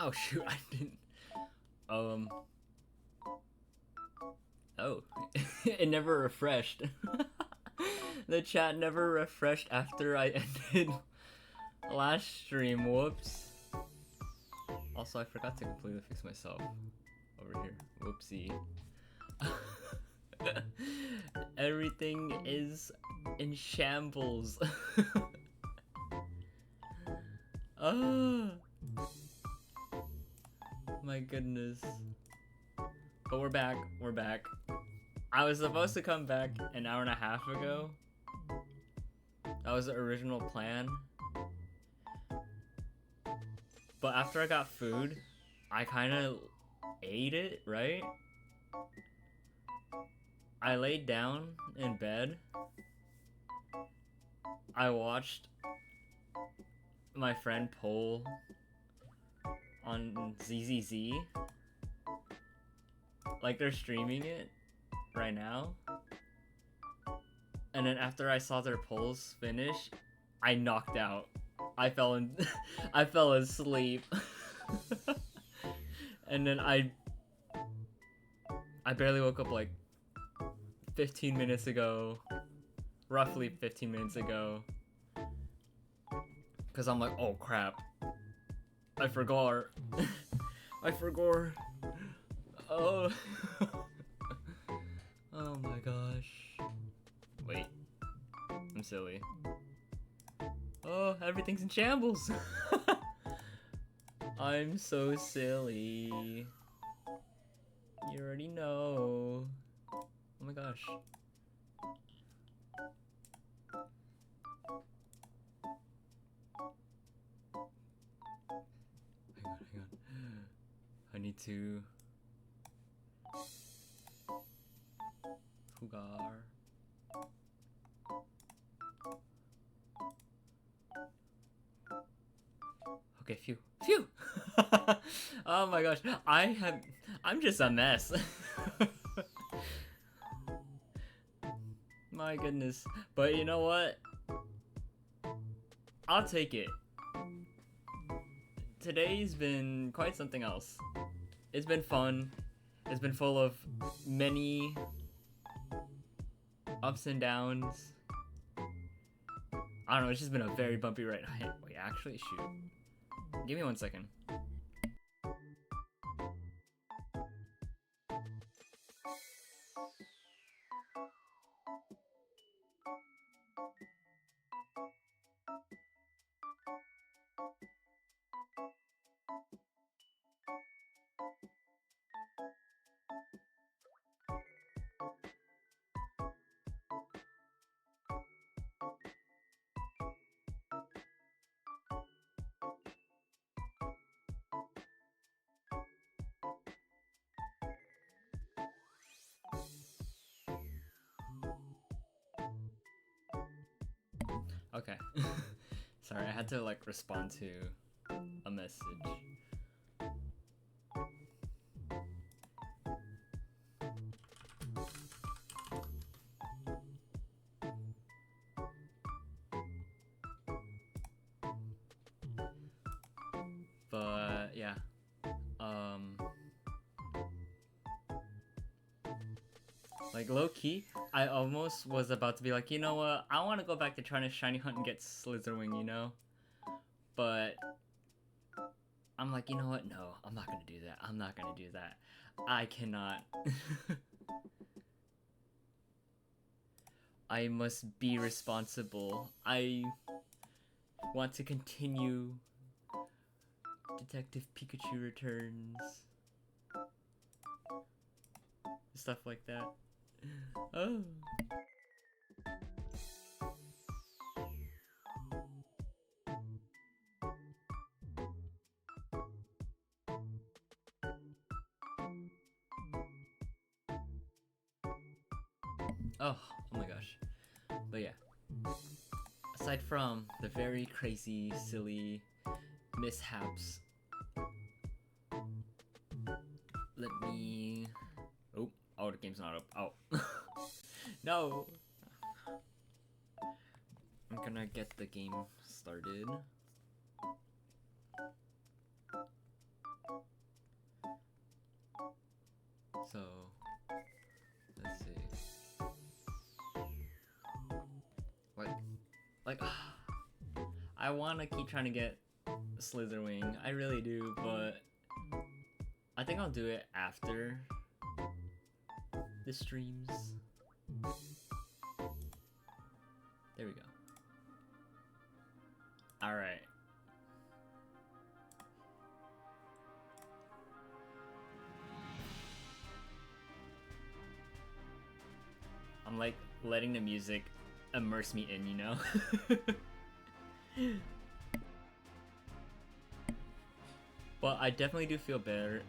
Oh shoot, I didn't. Um. Oh, it never refreshed. The chat never refreshed after I ended last stream. Whoops. Also, I forgot to completely fix myself over here. Whoopsie. Everything is in shambles. Oh my goodness. But we're back. We're back. I was supposed to come back an hour and a half ago. That was the original plan. But after I got food, I kind of ate it, right? I laid down in bed. I watched my friend poll on ZZZ. Like they're streaming it right now. And then after I saw their polls finish, I knocked out. I fell in I fell asleep. And then I barely woke up like 15 minutes ago. Roughly 15 minutes ago. Cause I'm like, oh crap. I forgot. I forgot. Oh. Oh my gosh. Wait. I'm silly. Oh, everything's in shambles. I'm so silly. You already know. Oh my gosh. Hang on. I need to... Hugar. Okay, phew. Phew! Oh my gosh. I'm just a mess. My goodness. But you know what? I'll take it. Today's been quite something else. It's been fun. It's been full of many ups and downs. I don't know, it's just been a very bumpy ride. Wait, actually, shoot. Give me 1 second. Okay. Sorry, I had to like respond to a message. But yeah. Like low key, I almost was about to be like, you know what? I want to go back to trying to shiny hunt and get Slitherwing, you know? But I'm like, you know what? No, I'm not gonna do that. I'm not gonna do that. I cannot. I must be responsible. I want to continue Detective Pikachu Returns. Stuff like that. Oh. Oh my gosh. But yeah. Aside from the very crazy, silly mishaps, let me... Oh, the game's not up. Oh. No! I'm gonna get the game started. So, let's see. Like, I want to keep trying to get Slitherwing. I really do, but I think I'll do it after the streams. There we go. Alright. I'm like letting the music immerse me in, you know? But I definitely do feel better.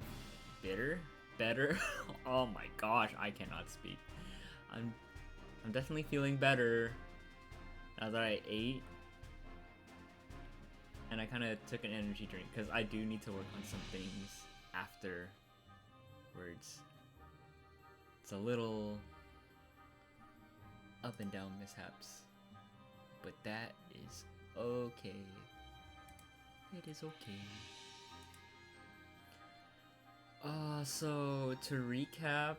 Better? Oh my gosh, I cannot speak. I'm definitely feeling better now that I ate. And I kind of took an energy drink because I do need to work on some things afterwards. It's a little up and down mishaps, but that is okay. It is okay. So to recap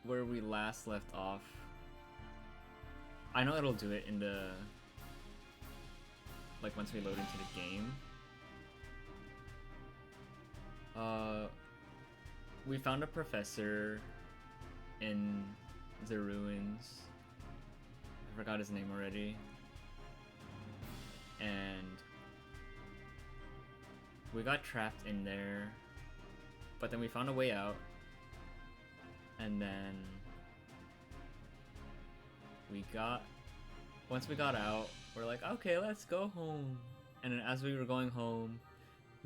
where we last left off, I know it'll do it in the like once we load into the game. We found a professor in the ruins. I forgot his name already. And we got trapped in there, but then we found a way out. And then once we got out, we're like, okay, let's go home. And then as we were going home,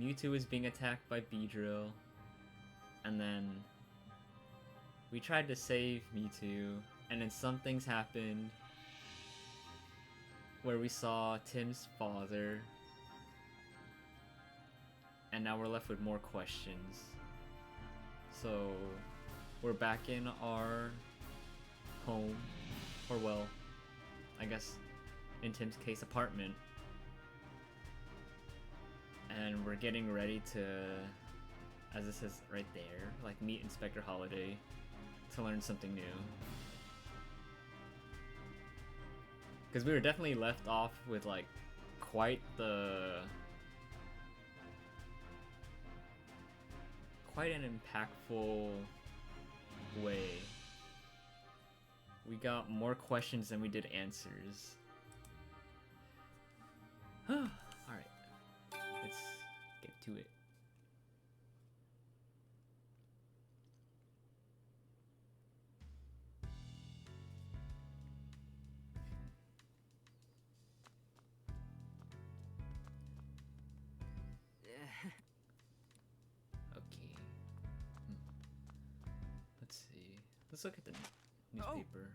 Mewtwo was being attacked by Beedrill. And then we tried to save Mewtwo, and then some things happened where we saw Tim's father. And now we're left with more questions. So we're back in our home, or well, I guess in Tim's case, apartment. And we're getting ready to, as it says right there, like meet Inspector Holiday to learn something new. Because we were definitely left off with like quite an impactful way. We got more questions than we did answers. Alright, let's get to it. Okay. Let's see. Let's look at the newspaper.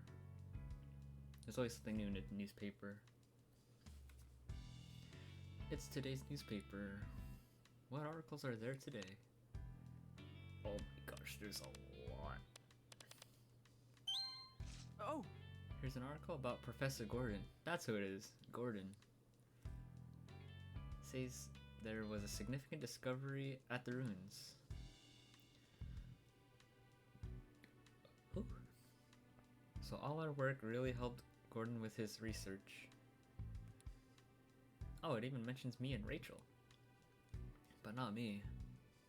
There's always something new in the newspaper. It's today's newspaper. What articles are there today? Oh my gosh, there's a lot. Oh! Here's an article about Professor Gordon. That's who it is. Gordon. Says there was a significant discovery at the ruins. Ooh. So all our work really helped Gordon with his research. Oh, it even mentions me and Rachel. But not me.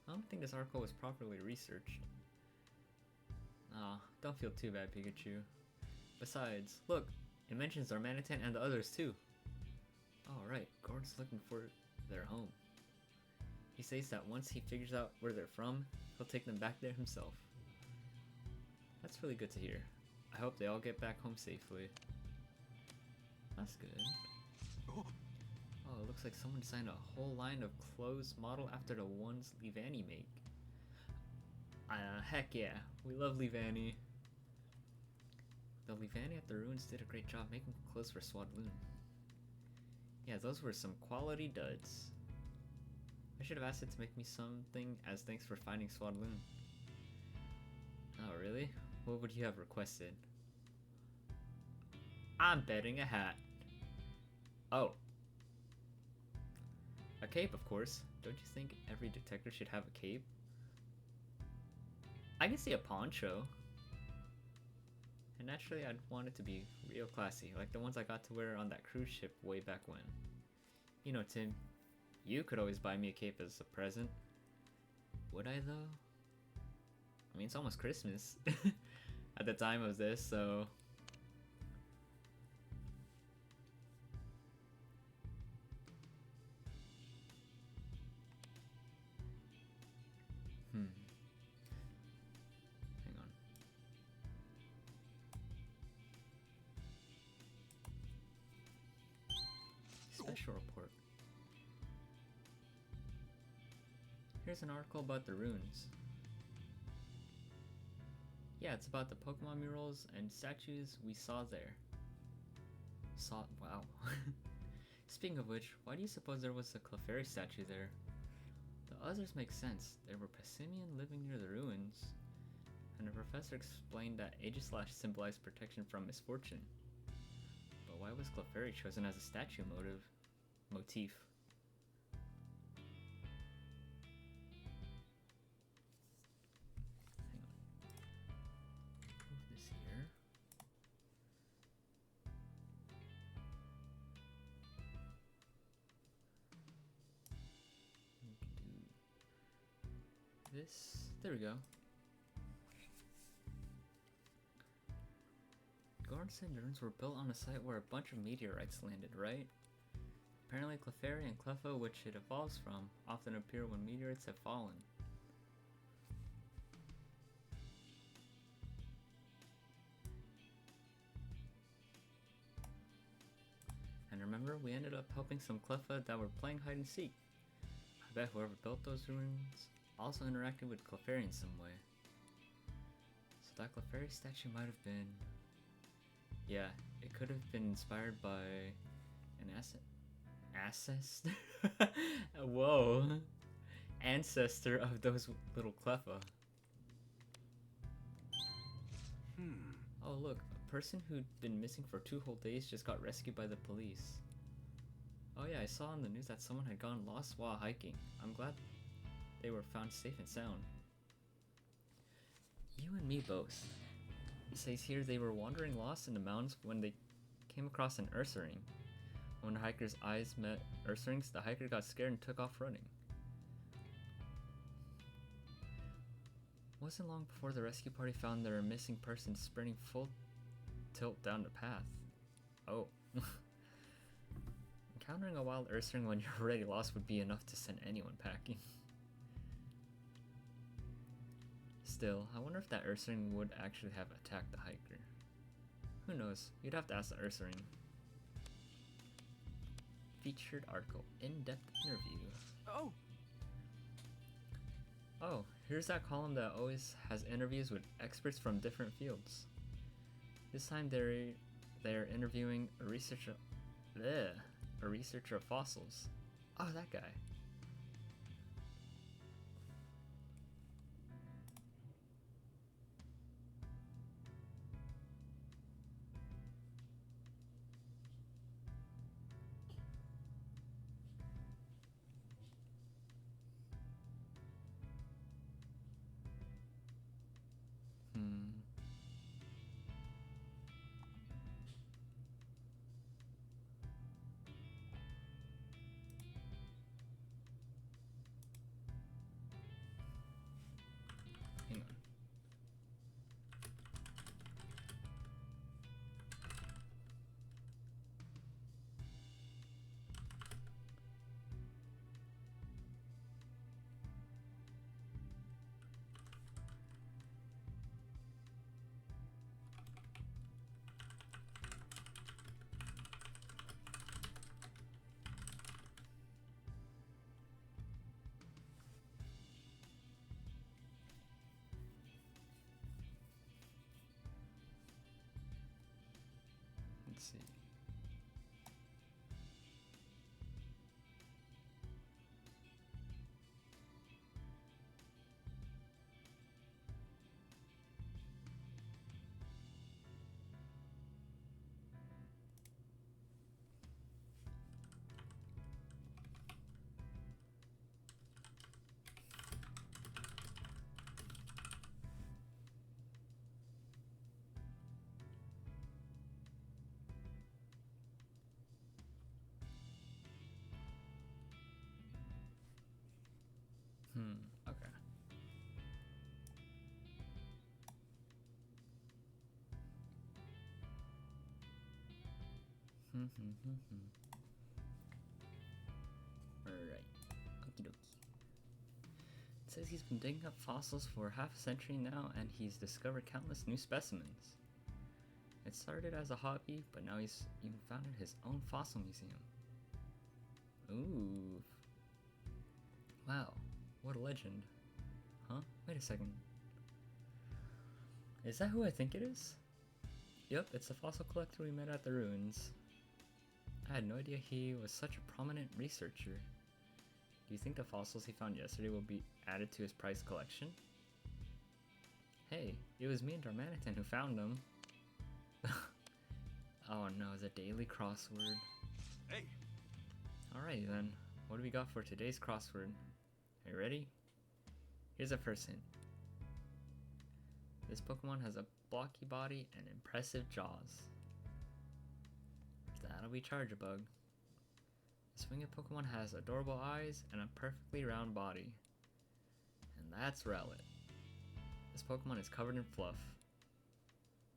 I don't think this article was properly researched. Aw, don't feel too bad, Pikachu. Besides, look, it mentions our Manitan and the others too. Oh right, Gordon's looking for their home. He says that once he figures out where they're from, he'll take them back there himself. That's really good to hear. I hope they all get back home safely. That's good. Oh, it looks like someone designed a whole line of clothes modeled after the ones Leavanny make. Heck yeah, we love Leavanny. The Leavanny at the ruins did a great job making clothes for Swadloon. Yeah, those were some quality duds. I should have asked it to make me something as thanks for finding Swadloon. Oh, really? What would you have requested? I'm betting a hat. Oh. A cape, of course. Don't you think every detective should have a cape? I can see a poncho. And naturally, I'd want it to be real classy, like the ones I got to wear on that cruise ship way back when. You know, Tim, you could always buy me a cape as a present. Would I, though? I mean, it's almost Christmas at the time of this, so... Hang on. Special report. Here's an article about the ruins. Yeah, it's about the Pokemon murals and statues we saw there. Wow. Speaking of which, why do you suppose there was a Clefairy statue there? The others make sense. There were Passimian living near the ruins, and the professor explained that Aegislash symbolized protection from misfortune. But why was Clefairy chosen as a statue motif? Hang on. Move this here. We can do this. There we go. Gardens and ruins were built on a site where a bunch of meteorites landed, right? Apparently Clefairy and Cleffa, which it evolves from, often appear when meteorites have fallen. And remember, we ended up helping some Cleffa that were playing hide and seek. I bet whoever built those ruins also interacted with Clefairy in some way. So that Clefairy statue might have been... Yeah, it could have been inspired by an ancestor? Whoa. Ancestor of those little Cleffa. Oh look, a person who'd been missing for 2 whole days just got rescued by the police. Oh yeah, I saw on the news that someone had gone lost while hiking. I'm glad they were found safe and sound. You and me both. It says here they were wandering lost in the mountains when they came across an Ursaring. When the hiker's eyes met Ursaring's, the hiker got scared and took off running. Wasn't long before the rescue party found their missing person sprinting full tilt down the path. Oh. Encountering a wild Ursaring when you're already lost would be enough to send anyone packing. Still, I wonder if that Ursaring would actually have attacked the hiker. Who knows? You'd have to ask the Ursaring. Featured article, in-depth interview. Oh, here's that column that always has interviews with experts from different fields. This time they're interviewing a researcher of fossils. Oh, that guy. Hang on. Let's see. Alright. Okie dokie. It says he's been digging up fossils for half a century now, and he's discovered countless new specimens. It started as a hobby, but now he's even founded his own fossil museum. Ooh. Wow, what a legend. Huh? Wait a second. Is that who I think it is? Yep, it's the fossil collector we met at the ruins. I had no idea he was such a prominent researcher. Do you think the fossils he found yesterday will be added to his prized collection? Hey, it was me and Darmanitan who found them. Oh no, it's a daily crossword. Hey! Alright then, what do we got for today's crossword? Are you ready? Here's the first hint. This Pokemon has a blocky body and impressive jaws. That'll be Charjabug. This winged Pokemon has adorable eyes and a perfectly round body. And that's Rowlet. This Pokemon is covered in fluff.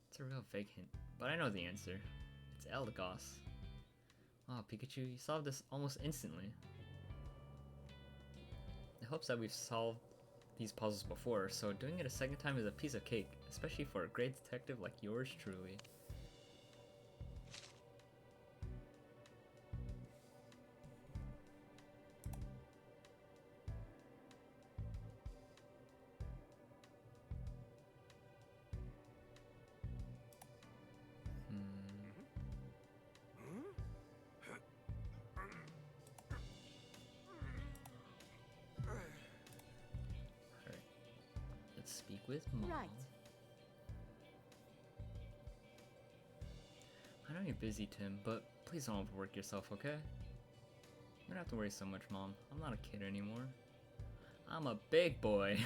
It's a real vague hint, but I know the answer. It's Eldegoss. Wow, Pikachu, you solved this almost instantly. It helps that we've solved these puzzles before, so doing it a second time is a piece of cake, especially for a great detective like yours truly. Let's speak with Mom. Right. I know you're busy, Tim, but please don't overwork yourself, okay? You don't have to worry so much, Mom. I'm not a kid anymore. I'm a big boy.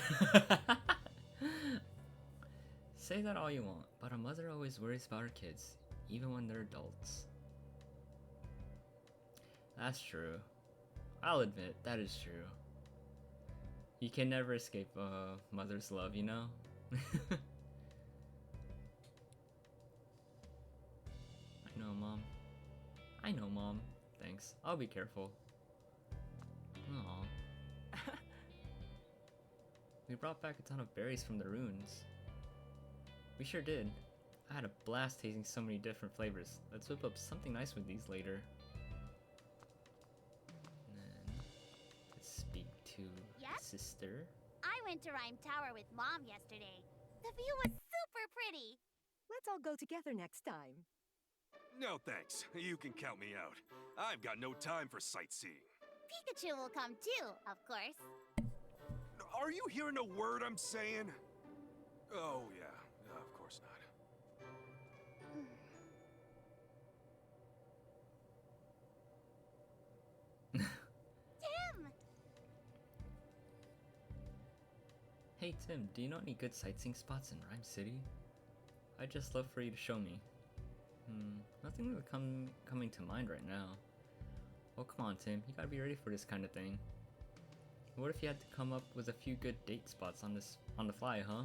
Say that all you want, but a mother always worries about her kids, even when they're adults. That's true. I'll admit, that is true. You can never escape a mother's love, you know? I know, Mom. I know, Mom. Thanks. I'll be careful. Aww. We brought back a ton of berries from the ruins. We sure did. I had a blast tasting so many different flavors. Let's whip up something nice with these later. And then, let's speak to Yep. Sister. I went to Rhyme Tower with Mom yesterday. The view was super pretty. Let's all go together next time. No thanks. You can count me out. I've got no time for sightseeing. Pikachu will come too, of course. Are you hearing a word I'm saying? Oh, yeah. Of course not. Tim! Hey Tim, do you know any good sightseeing spots in Rhyme City? I'd just love for you to show me. Nothing really coming to mind right now. Well, come on Tim, you gotta be ready for this kind of thing. What if you had to come up with a few good date spots on the fly, huh?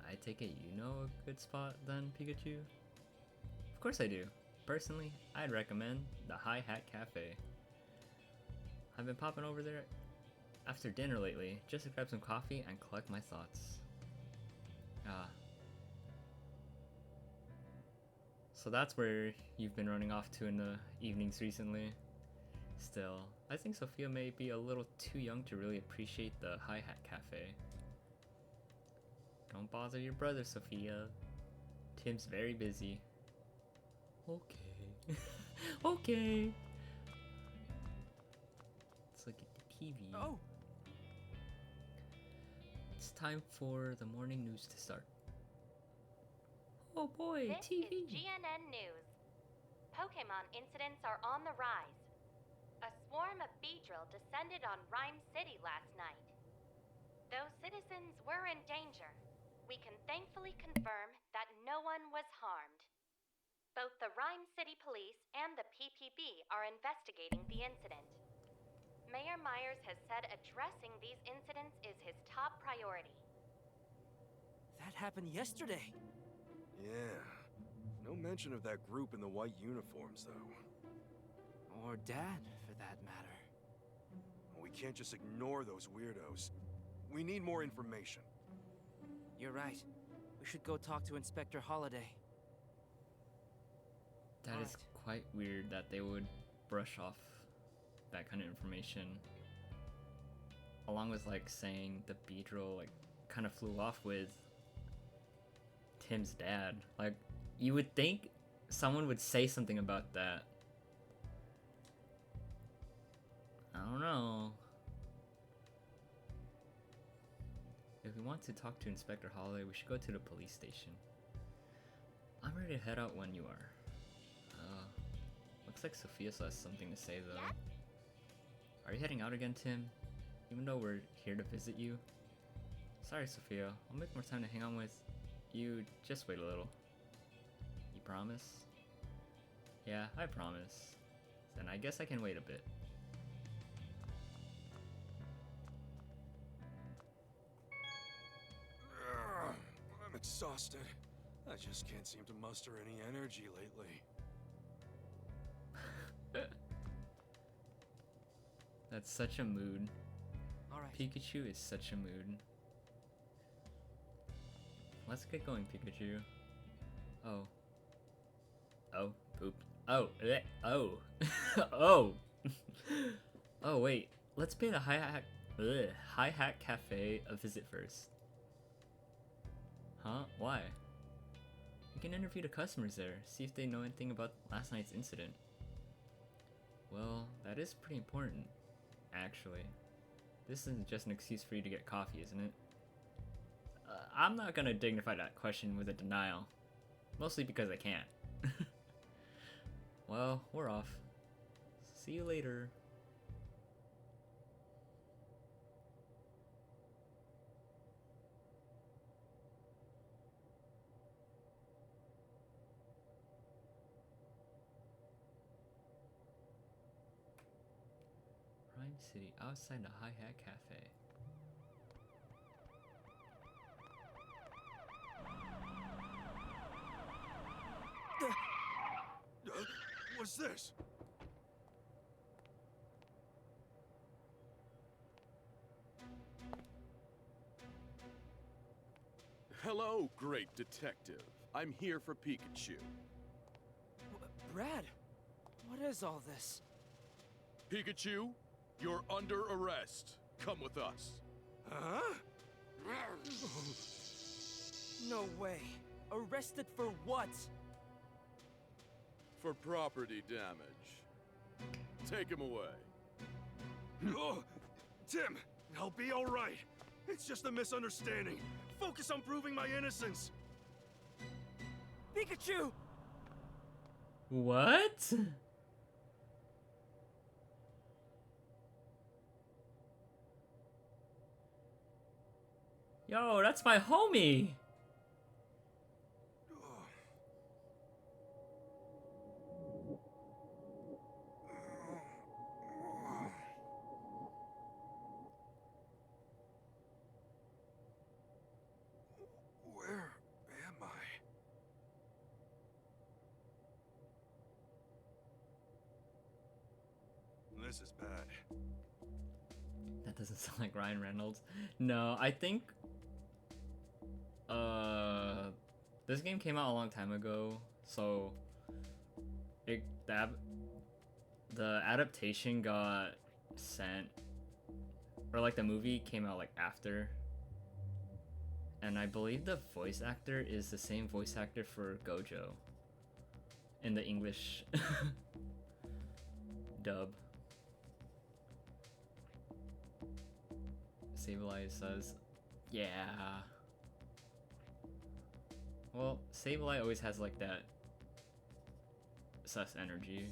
I take it you know a good spot then, Pikachu? Of course I do. Personally, I'd recommend the Hi Hat Cafe. I've been popping over there after dinner lately, just to grab some coffee and collect my thoughts. So that's where you've been running off to in the evenings recently. Still, I think Sophia may be a little too young to really appreciate the Hi Hat Cafe. Don't bother your brother, Sophia. Tim's very busy. Okay. Okay. Let's look at the TV. Oh, It's time for the morning news to start. Oh boy, This TV! is GNN News. Pokemon incidents are on the rise. A swarm of Beedrill descended on Rhyme City last night. Though citizens were in danger, we can thankfully confirm that no one was harmed. Both the Rhyme City Police and the PPB are investigating the incident. Mayor Myers has said addressing these incidents is his top priority. That happened yesterday. Yeah. No mention of that group in the white uniforms, though. Or Dad, for that matter. We can't just ignore those weirdos. We need more information. You're right. We should go talk to Inspector Holiday. That is quite weird that they would brush off that kind of information. Along with like saying the Beedrill like kind of flew off with Tim's dad. Like you would think someone would say something about that. I don't know. If we want to talk to Inspector Holiday, we should go to the police station. I'm ready to head out when you are. Looks like Sophia still has something to say though. Yep. Are you heading out again, Tim? Even though we're here to visit you? Sorry, Sophia. I'll make more time to hang out with you. Just wait a little. You promise? Yeah, I promise. Then I guess I can wait a bit. I'm exhausted. I just can't seem to muster any energy lately. That's such a mood. Alright. Pikachu is such a mood. Let's get going, Pikachu. Oh. Oh, poop. Oh, oh. Oh. Oh, wait. Let's pay the Hi Hat Cafe a visit first. Huh? Why? We can interview the customers there, see if they know anything about last night's incident. Well, that is pretty important, actually. This isn't just an excuse for you to get coffee, isn't it? I'm not gonna dignify that question with a denial. Mostly because I can't. Well, we're off. See you later. Rhyme City, outside the Hi Hat Cafe. What's this? Hello, great detective. I'm here for Pikachu. Brad, what is all this? Pikachu, you're under arrest. Come with us. Huh? No way. Arrested for what? For property damage. Take him away. Oh, Tim, I'll be all right. It's just a misunderstanding. Focus on proving my innocence. Pikachu! What? Yo, that's my homie! Where am I? This is bad. That doesn't sound like Ryan Reynolds. No, I think this game came out a long time ago, so the adaptation got sent, or like the movie came out like after, and I believe the voice actor is the same voice actor for Gojo in the English dub. Sableye says, yeah. Well, Sableye always has like that sus energy.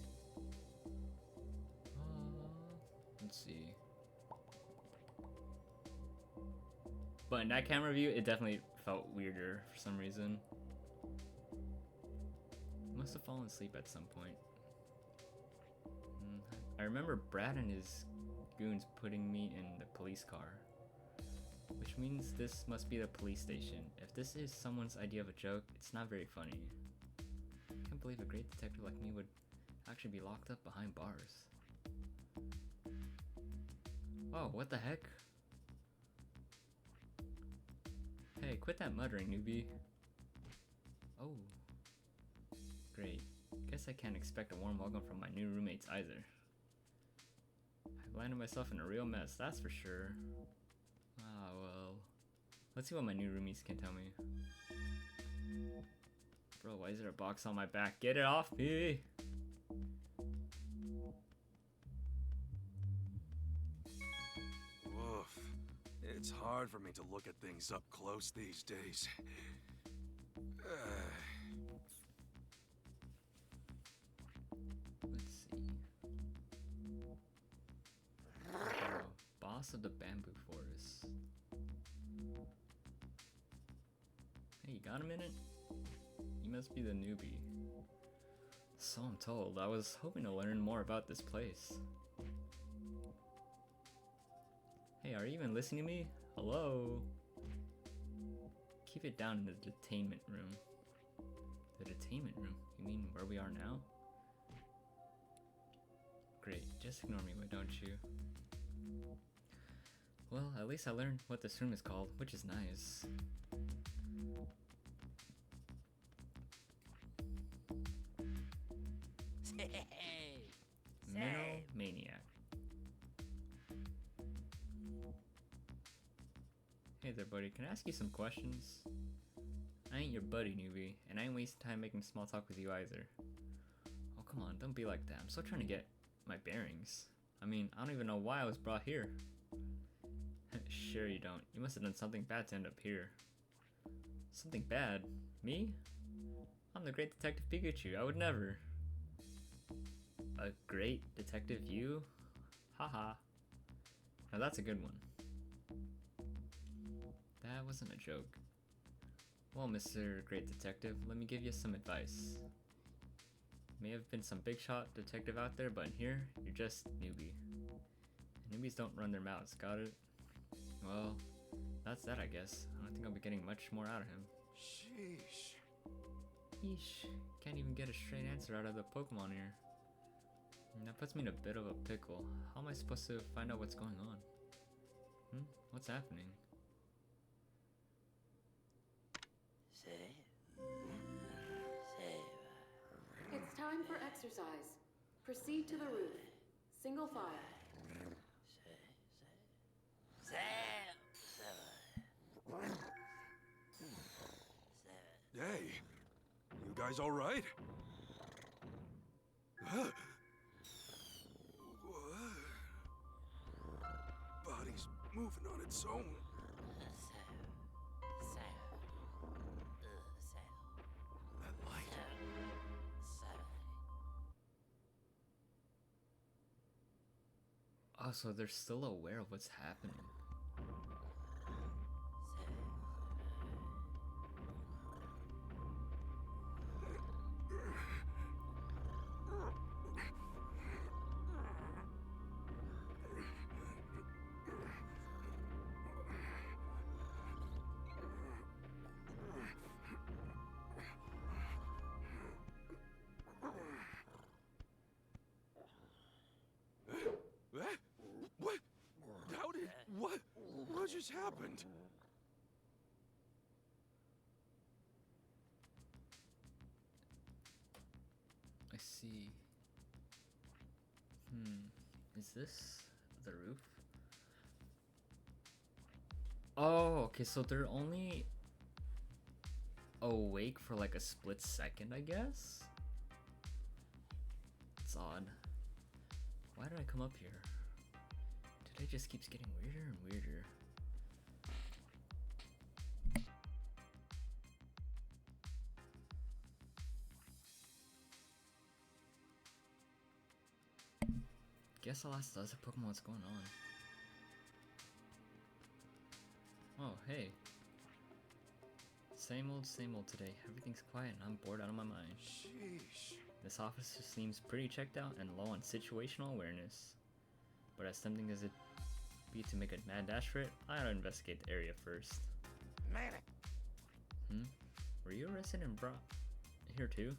Let's see. But in that camera view, it definitely felt weirder for some reason. Must have fallen asleep at some point. I remember Brad and his goons putting me in the police car. Which means this must be the police station. If this is someone's idea of a joke, it's not very funny. believe a great detective like me would actually be locked up behind bars. Oh, what the heck? Hey, quit that muttering, newbie. Oh. Great. Guess I can't expect a warm welcome from my new roommates either. I've landed myself in a real mess, that's for sure. Ah, well. Let's see what my new roomies can tell me. Bro, why is there a box on my back? Get it off me! Woof. It's hard for me to look at things up close these days. Let's see. Oh, boss of the bamboo forest. Hey, you got a minute? You must be the newbie. So I'm told. I was hoping to learn more about this place. Hey, are you even listening to me? Hello? Keep it down in the detainment room. The detainment room? You mean where we are now? Great, just ignore me, why don't you? Well, at least I learned what this room is called, which is nice. Mineral Maniac. Hey there, buddy. Can I ask you some questions? I ain't your buddy, newbie, and I ain't wasting time making small talk with you either. Oh, come on, don't be like that. I'm still trying to get my bearings. I mean, I don't even know why I was brought here. Sure you don't. You must have done something bad to end up here. Something bad? Me? I'm the great detective Pikachu. I would never. A great detective, you? Haha. Now that's a good one. That wasn't a joke. Well, Mr. Great Detective, let me give you some advice. May have been some big shot detective out there, but in here, you're just newbie. And newbies don't run their mouths, got it? Well, that's that, I guess. I don't think I'll be getting much more out of him. Sheesh. Yeesh. Can't even get a straight answer out of the Pokemon here. And that puts me in a bit of a pickle. How am I supposed to find out what's going on? What's happening? It's time for exercise. Proceed to the roof. Single file. Hey, you guys all right? Huh? Body's moving on its own. That light. Oh, so they're still aware of what's happening. What? How did... What? What just happened? I see. Is this the roof? Oh, okay, so they're only awake for like a split second, I guess? It's odd. Why did I come up here? Today just keeps getting weirder and weirder. Guess I'll ask the other Pokemon what's going on. Oh, hey. Same old today. Everything's quiet and I'm bored out of my mind. Sheesh. This officer seems pretty checked out and low on situational awareness. But as tempting as it be to make a mad dash for it, I ought to investigate the area first. Medic! Were you arrested and brought here too?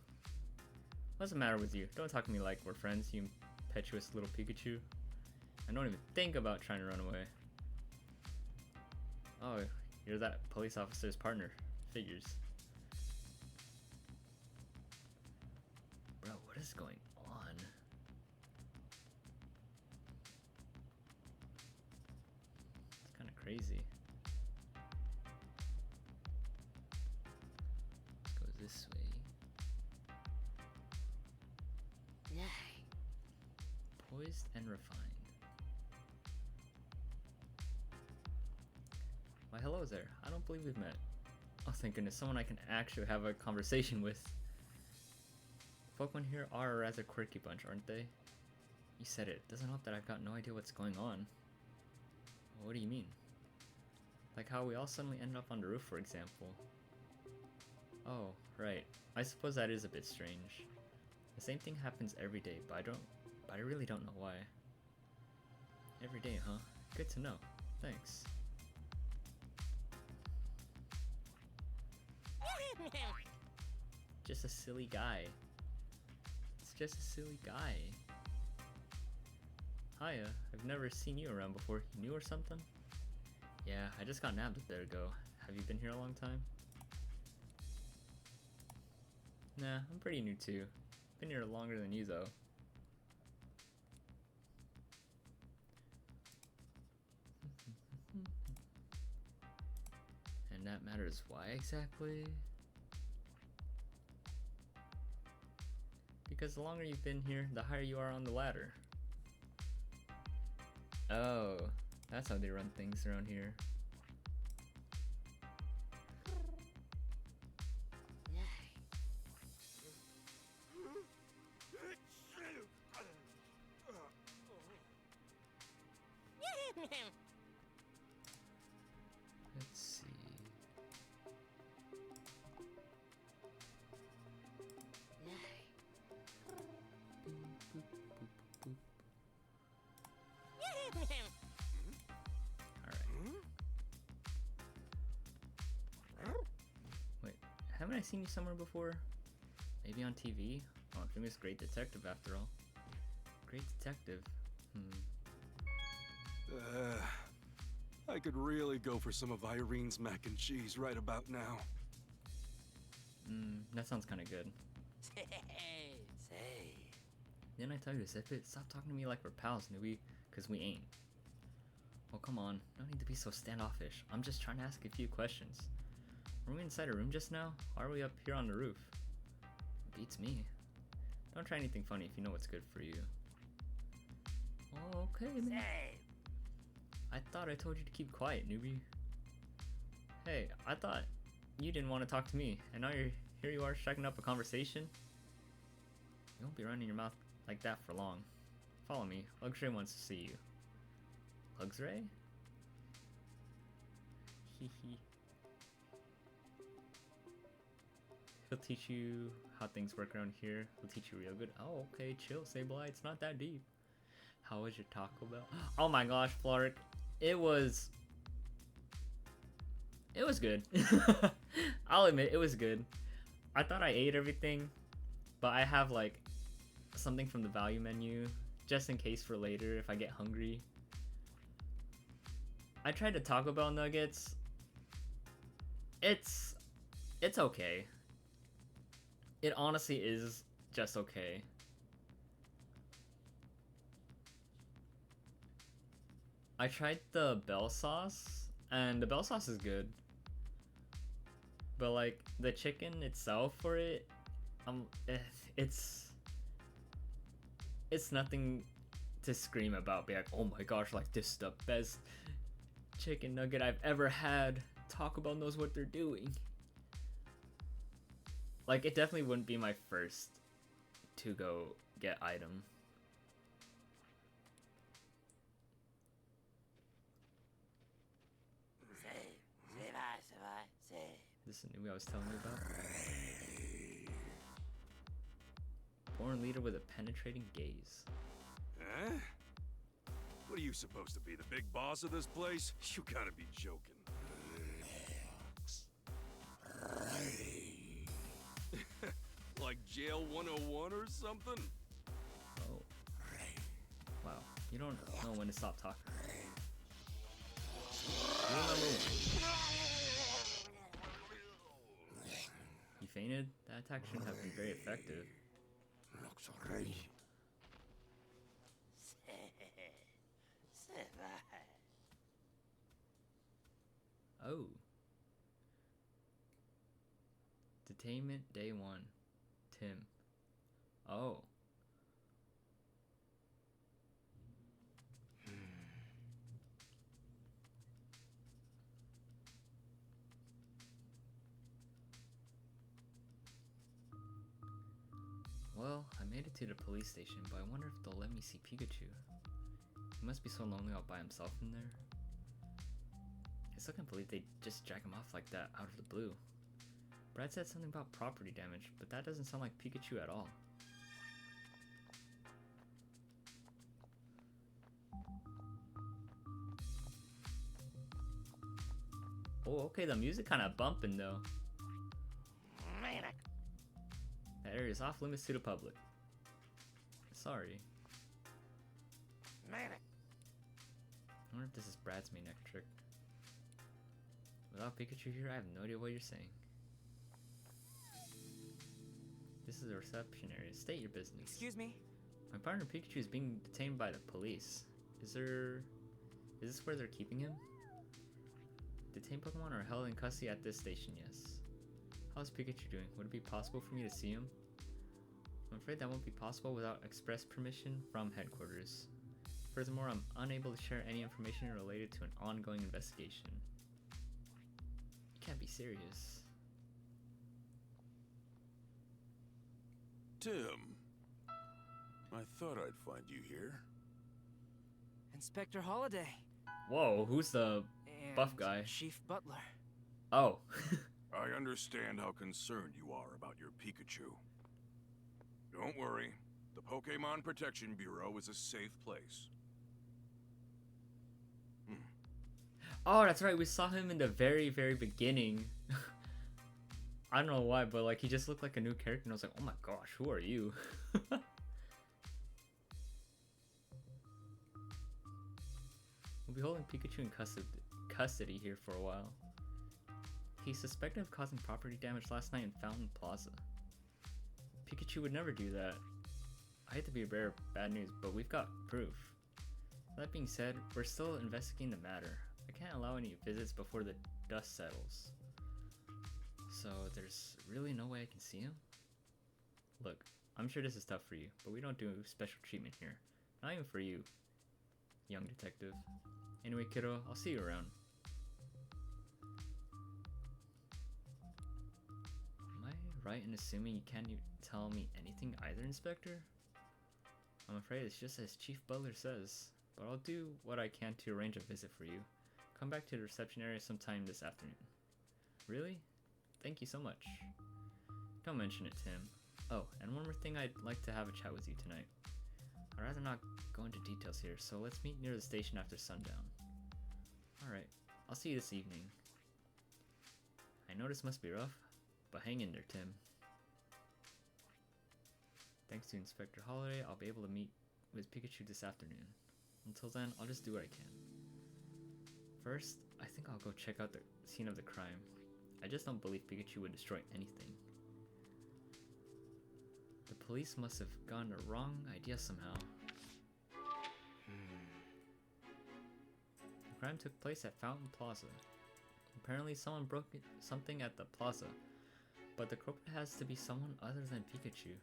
What's the matter with you? Don't talk to me like we're friends, you impetuous little Pikachu. I don't even think about trying to run away. Oh, you're that police officer's partner. Figures. Bro, what is going on? It's kind of crazy. Let's go this way. Poised and refined. Why, hello there. I don't believe we've met. Oh, thank goodness, someone I can actually have a conversation with. Pokemon here are a rather quirky bunch, aren't they? You said it. Doesn't help that I've got no idea what's going on. What do you mean? Like how we all suddenly ended up on the roof, for example. Oh, right. I suppose that is a bit strange. The same thing happens every day, but I really don't know why. Every day, huh? Good to know. Thanks. Just a silly guy. It's just a silly guy. Hiya, I've never seen you around before. You new or something? Yeah, I just got nabbed a bit ago. Have you been here a long time? Nah, I'm pretty new too. Been here longer than you though. And that matters why exactly? Because the longer you've been here, the higher you are on the ladder. Oh, that's how they run things around here. Let's see. Wait, haven't I seen you somewhere before? Maybe on TV? Oh, famous Great Detective after all. Great Detective. I could really go for some of Irene's mac and cheese right about now. That sounds kind of good. Didn't I tell you to zip it? Stop talking to me like we're pals, newbie, cause we ain't. Oh, come on. No need to be so standoffish. I'm just trying to ask a few questions. Were we inside a room just now? Why are we up here on the roof? Beats me. Don't try anything funny if you know what's good for you. Oh, okay, man. I thought I told you to keep quiet, newbie. Hey, I thought you didn't want to talk to me, and now here you are striking up a conversation? You won't be running your mouth like that for long. Follow me. Luxray wants to see you. Luxray? Hehe. He'll teach you how things work around here. He'll teach you real good. Oh, okay, chill, Sableye. It's not that deep. How was your Taco Bell? Oh my gosh, Flark. It was good. I'll admit, it was good. I thought I ate everything, but I have like something from the value menu just in case for later if I get hungry. I tried the Taco Bell nuggets. It's okay. It honestly is just okay. I tried the bell sauce, and the bell sauce is good. But like the chicken itself for it, it's nothing to scream about. Be like, oh my gosh, like this is the best chicken nugget I've ever had. Taco Bell knows what they're doing. Like, it definitely wouldn't be my first to go get item. This is the movie I was telling you about. Born leader with a penetrating gaze. Huh? What are you supposed to be, the big boss of this place? You gotta be joking. like Jail 101 or something? Oh. Wow. You don't know when to stop talking. Rule number 1. You fainted? That attack shouldn't have been very effective. Looks alright. Oh. Detainment day 1. Tim. Oh. Well, I made it to the police station, but I wonder if they'll let me see Pikachu. He must be so lonely all by himself in there. I still can't believe they just jack him off like that out of the blue. Brad said something about property damage, but that doesn't sound like Pikachu at all. Oh, okay, the music kind of bumping though. That area is off limits to the public. Sorry. I wonder if this is Brad's main neck trick. Without Pikachu here, I have no idea what you're saying. This is the reception area. State your business. Excuse me? My partner Pikachu is being detained by the police. Is this where they're keeping him? Detained Pokemon are held in custody at this station, yes. How's Pikachu doing? Would it be possible for me to see him? I'm afraid that won't be possible without express permission from headquarters. Furthermore, I'm unable to share any information related to an ongoing investigation. You can't be serious. Tim, I thought I'd find you here. Inspector Holiday. Whoa, who's the buff guy? Chief Butler. Oh. I understand how concerned you are about your Pikachu. Don't worry, the Pokemon Protection Bureau is a safe place. Oh, that's right, we saw him in the very, very beginning. I don't know why, but like he just looked like a new character and I was like, oh my gosh, who are you? We'll be holding Pikachu in custody here for a while. He's suspected of causing property damage last night in Fountain Plaza. Pikachu would never do that. I hate to be a bearer of bad news, but we've got proof. That being said, we're still investigating the matter. I can't allow any visits before the dust settles. So there's really no way I can see him? Look, I'm sure this is tough for you, but we don't do special treatment here. Not even for you, young detective. Anyway, kiddo, I'll see you around. Am I right in assuming you can't tell me anything either, Inspector? I'm afraid it's just as Chief Butler says, but I'll do what I can to arrange a visit for you. Come back to the reception area sometime this afternoon. Really? Thank you so much. Don't mention it, Tim. Oh, and one more thing, I'd like to have a chat with you tonight. I'd rather not go into details here, so let's meet near the station after sundown. Alright, I'll see you this evening. I know this must be rough, but hang in there, Tim. Thanks to Inspector Holiday, I'll be able to meet with Pikachu this afternoon. Until then, I'll just do what I can. First, I think I'll go check out the scene of the crime. I just don't believe Pikachu would destroy anything. The police must have gotten the wrong idea somehow. The crime took place at Fountain Plaza. Apparently someone broke something at the plaza, but the culprit has to be someone other than Pikachu.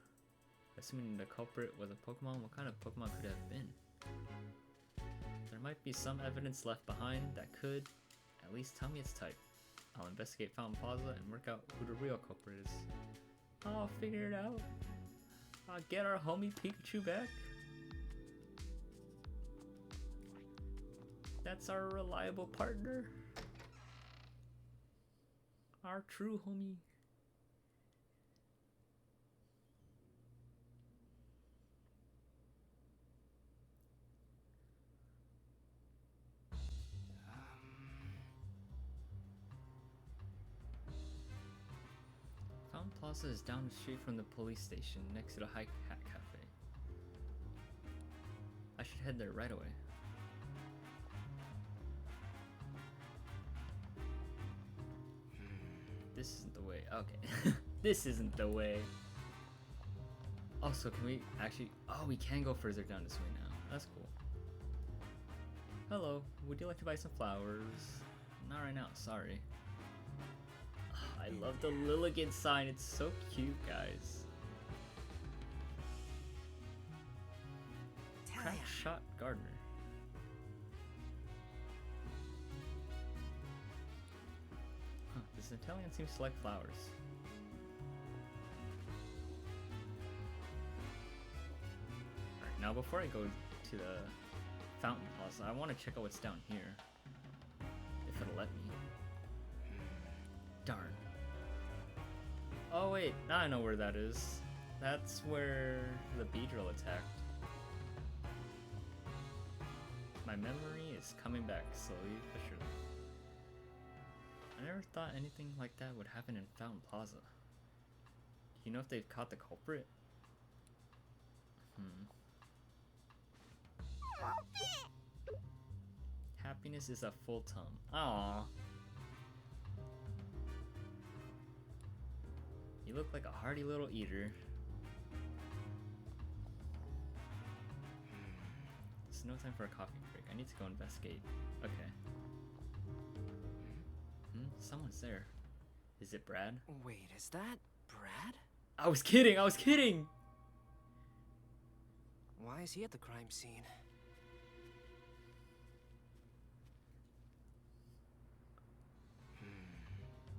Assuming the culprit was a Pokemon, what kind of Pokemon could it have been? There might be some evidence left behind that could at least tell me its type. I'll investigate Fountain Plaza and work out who the real culprit is. I'll figure it out. I'll get our homie Pikachu back. That's our reliable partner. Our true homie. Plaza is down the street from the police station, next to the High Hat Cafe. I should head there right away. This isn't the way. Okay. This isn't the way. Also, can we actually... Oh, we can go further down this way now. That's cool. Hello. Would you like to buy some flowers? Not right now. Sorry. I love the Lilligant sign. It's so cute, guys. Crack Shot Gardener. Huh, this Italian seems to like flowers. Alright, now before I go to the Fountain Plaza, I want to check out what's down here. If it'll let me. Darn. Oh wait, now I know where that is. That's where the Beedrill attacked. My memory is coming back slowly but surely. I never thought anything like that would happen in Fountain Plaza. Do you know if they've caught the culprit? Happiness is a full tum. Aww. You look like a hearty little eater. It's no time for a coffee break. I need to go investigate. Okay. Someone's there. Is it Brad? Wait, is that Brad? I was kidding! I was kidding! Why is he at the crime scene?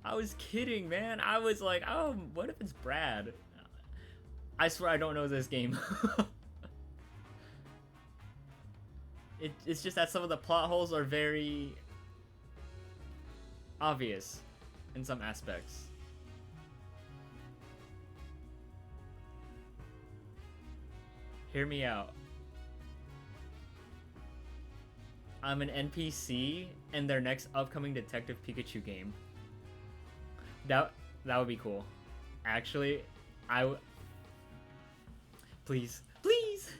I was kidding, man. I was like, oh, what if it's Brad? I swear I don't know this game. It's just that some of the plot holes are very obvious in some aspects. Hear me out. I'm an NPC in their next upcoming Detective Pikachu game. That would be cool. Actually, please, please,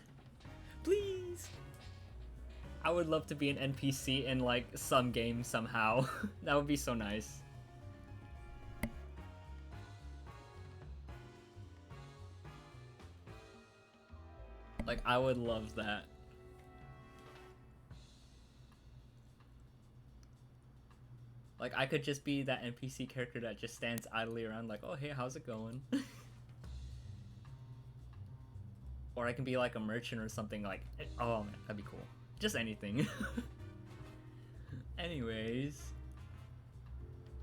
please. I would love to be an NPC in like some game somehow. That would be so nice. Like, I would love that. Like, I could just be that NPC character that just stands idly around like, oh, hey, how's it going? Or I can be like a merchant or something like, oh man, that'd be cool. Just anything. Anyways.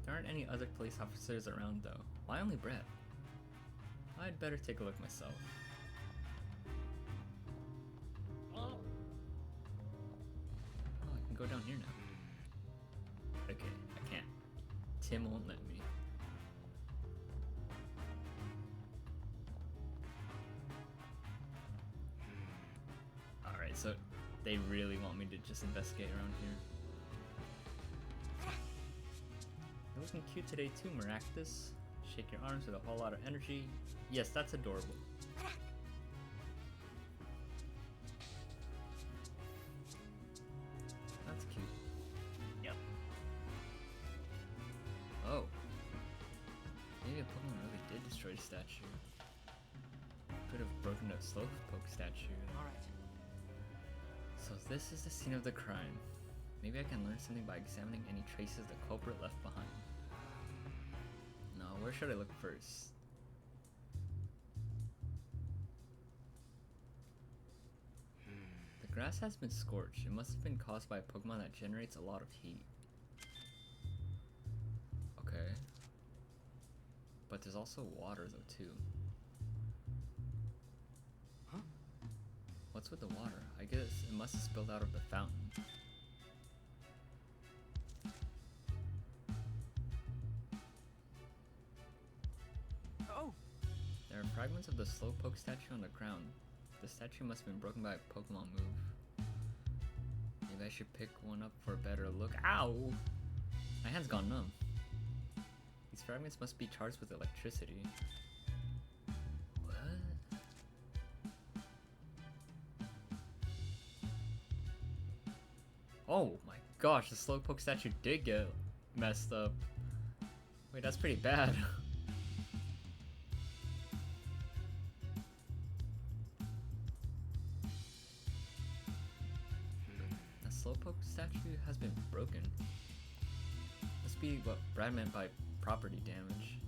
There aren't any other police officers around though. Why only Brett? I'd better take a look myself. Oh, I can go down here now. Okay, I can't. Tim won't let me. Alright, so they really want me to just investigate around here. You're looking cute today too, Maractus. Shake your arms with a whole lot of energy. Yes, that's adorable. That's cute. Yep. Oh. Maybe a Pokemon really did destroy the statue. Could have broken the Slowpoke statue. Alright. So this is the scene of the crime. Maybe I can learn something by examining any traces the culprit left behind. No, where should I look first? The grass has been scorched. It must have been caused by a Pokemon that generates a lot of heat. Okay. But there's also water though too. Huh? What's with the water? I guess it must have spilled out of the fountain. Oh! There are fragments of the Slowpoke statue on the ground. The statue must have been broken by a Pokemon move. Maybe I should pick one up for a better look. Ow! My hand's gone numb. These fragments must be charged with electricity. Oh my gosh, the Slowpoke statue did get messed up. Wait, that's pretty bad. The Slowpoke statue has been broken. Must be what Brad meant by property damage.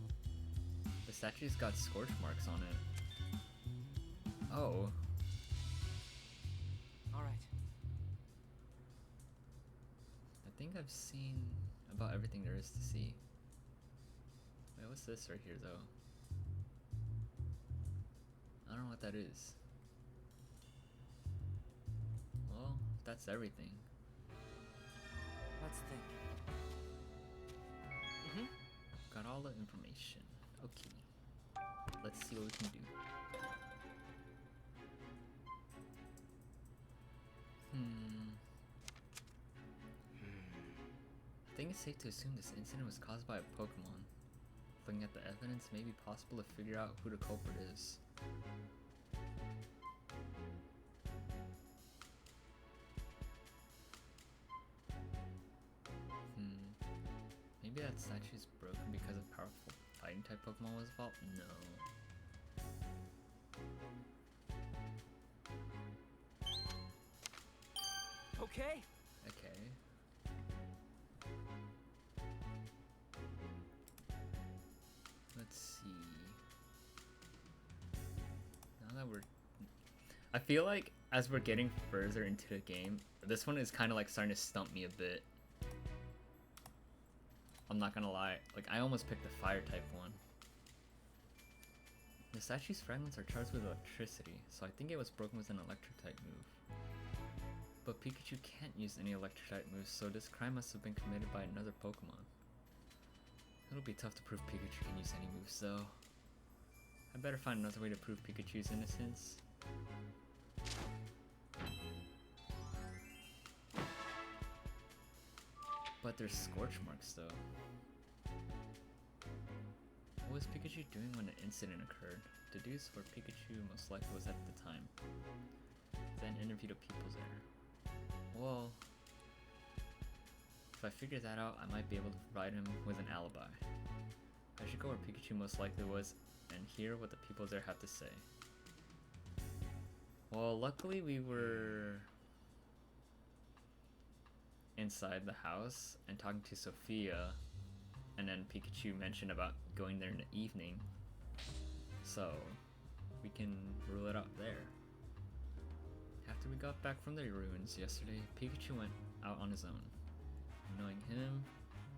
The statue's got scorch marks on it. Oh. Alright. I think I've seen about everything there is to see. Wait, what's this right here though? I don't know what that is. Well, that's everything. Let's think. Got all the information. Okay. Let's see what we can do. I think it's safe to assume this incident was caused by a Pokemon. Looking at the evidence, it may be possible to figure out who the culprit is. Maybe that statue is broken because a powerful fighting type Pokemon was involved? No. Okay. Okay. Let's see. Now that I feel like as we're getting further into the game, this one is kind of like starting to stump me a bit. I'm not gonna lie, like I almost picked the fire type one. The statue's fragments are charged with electricity, so I think it was broken with an electric type move. But Pikachu can't use any electric type moves, so this crime must have been committed by another Pokemon. It'll be tough to prove Pikachu can use any moves though. I better find another way to prove Pikachu's innocence. But there's scorch marks though. What was Pikachu doing when the incident occurred? Deduce where Pikachu most likely was at the time. Then interview the people there. Well, if I figure that out, I might be able to provide him with an alibi. I should go where Pikachu most likely was and hear what the people there have to say. Well, luckily we were inside the house and talking to Sophia, and then Pikachu mentioned about going there in the evening, so we can rule it out there. After we got back from the ruins yesterday, Pikachu went out on his own. Knowing him,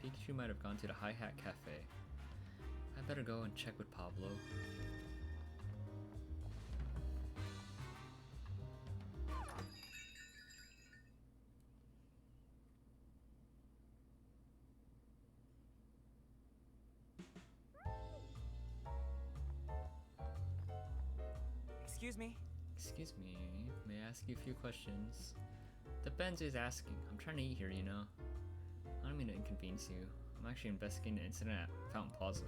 Pikachu might have gone to the Hi Hat Cafe. I better go and check with Pablo. Excuse me. Excuse me, may I ask you a few questions? Depends who's asking. I'm trying to eat here, you know. I don't mean to inconvenience you. I'm actually investigating the incident at Fountain Plaza.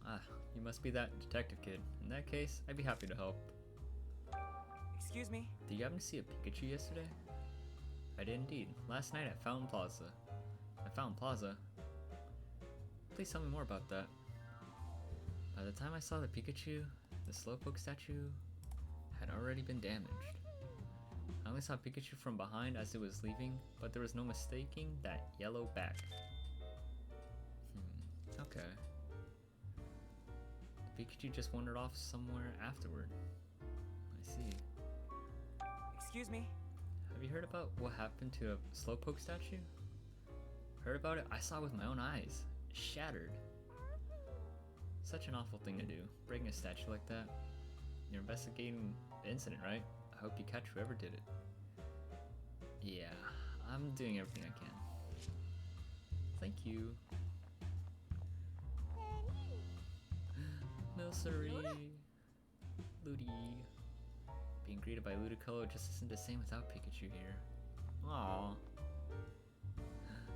Ah, you must be that detective kid. In that case, I'd be happy to help. Excuse me. Did you happen to see a Pikachu yesterday? I did indeed. Last night at Fountain Plaza. At Fountain Plaza? Please tell me more about that. By the time I saw the Pikachu, the Slowpoke statue had already been damaged. I only saw Pikachu from behind as it was leaving, but there was no mistaking that yellow back. Okay. The Pikachu just wandered off somewhere afterward. I see. Excuse me. Have you heard about what happened to a Slowpoke statue? Heard about it? I saw it with my own eyes. It shattered. Such an awful thing to do, breaking a statue like that. You're investigating the incident, right? I hope you catch whoever did it. Yeah, I'm doing everything I can. Thank you. Milcery. Ludi. Being greeted by Ludicolo just isn't the same without Pikachu here. Aww.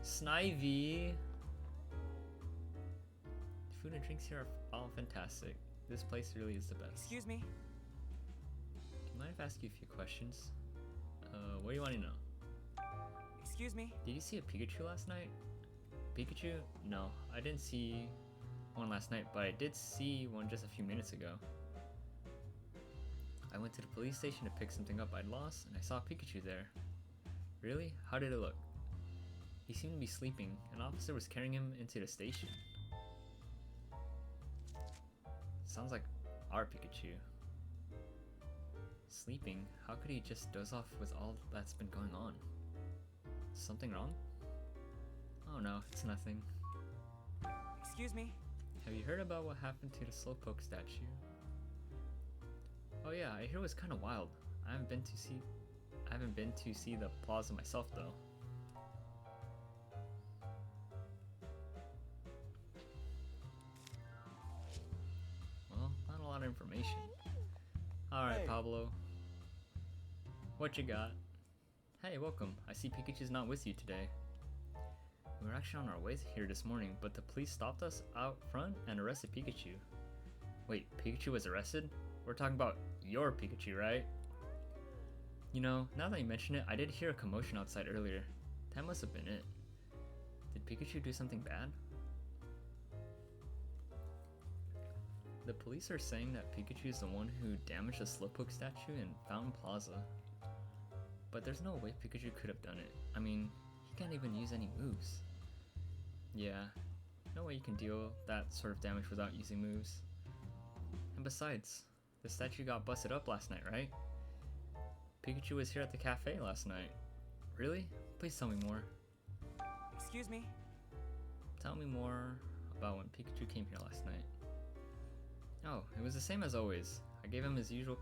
Snivy. The food and drinks here are all fantastic. This place really is the best. Excuse me. Do you mind if I ask you a few questions? What do you want to know? Excuse me? Did you see a Pikachu last night? Pikachu? No, I didn't see one last night, but I did see one just a few minutes ago. I went to the police station to pick something up I'd lost, and I saw Pikachu there. Really? How did it look? He seemed to be sleeping. An officer was carrying him into the station. Sounds like our Pikachu. Sleeping? How could he just doze off with all that's been going on? Something wrong? Oh no, it's nothing. Excuse me? Have you heard about what happened to the Slowpoke statue? Oh yeah, I hear it was kind of wild. I haven't been to see the plaza myself though. Well, not a lot of information. Alright, Pablo. What you got? Hey, welcome. I see Pikachu's not with you today. We were actually on our way here this morning, but the police stopped us out front and arrested Pikachu. Wait, Pikachu was arrested? We're talking about your Pikachu, right? You know, now that you mention it, I did hear a commotion outside earlier. That must have been it. Did Pikachu do something bad? The police are saying that Pikachu is the one who damaged the Slowpoke statue in Fountain Plaza. But there's no way Pikachu could have done it. I mean, he can't even use any moves. Yeah, no way you can deal that sort of damage without using moves. And besides, the statue got busted up last night, right? Pikachu was here at the cafe last night. Really? Please tell me more. Excuse me? Tell me more about when Pikachu came here last night. Oh, it was the same as always. I gave him his usual,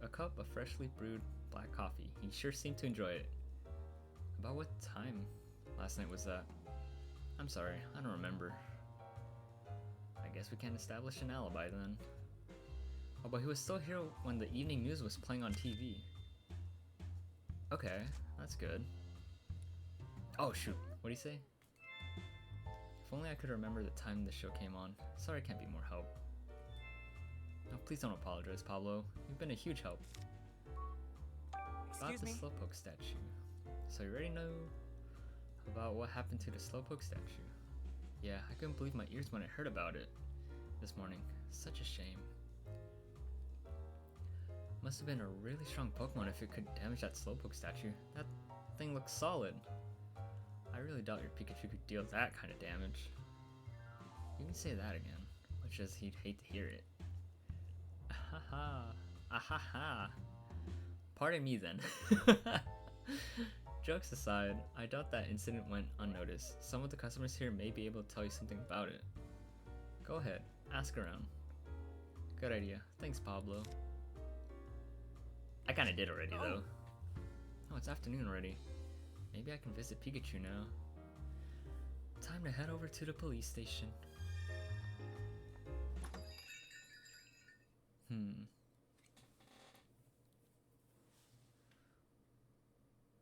a cup of freshly brewed black coffee. He sure seemed to enjoy it. About what time last night was that? I'm sorry, I don't remember. I guess we can't establish an alibi then. Oh, but he was still here when the evening news was playing on TV. Okay, that's good. Oh shoot, what do you say? If only I could remember the time the show came on. Sorry I can't be more help. No, please don't apologize, Pablo. You've been a huge help. About the Slowpoke statue. So you already know about what happened to the Slowpoke statue? Yeah, I couldn't believe my ears when I heard about it this morning. Such a shame. Must have been a really strong Pokemon if it could damage that Slowpoke statue. That thing looks solid. I really doubt your Pikachu could deal that kind of damage. You can say that again, which is he'd hate to hear it. Ahaha. Ahaha. Pardon me then. Jokes aside, I doubt that incident went unnoticed. Some of the customers here may be able to tell you something about it. Go ahead, ask around. Good idea. Thanks, Pablo. I kinda did already though. Oh, it's afternoon already. Maybe I can visit Pikachu now. Time to head over to the police station.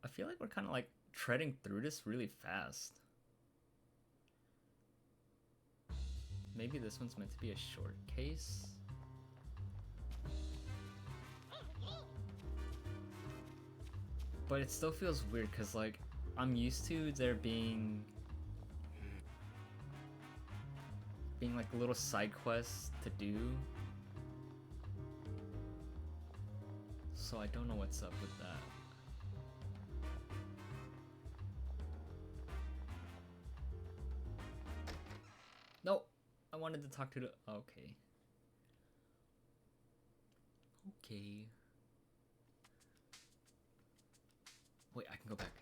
I feel like we're kind of like treading through this really fast. Maybe this one's meant to be a short case. But it still feels weird because like I'm used to there being like little side quests to do. So I don't know what's up with that. No, I wanted to talk to the... Okay. Okay. Wait, I can go back.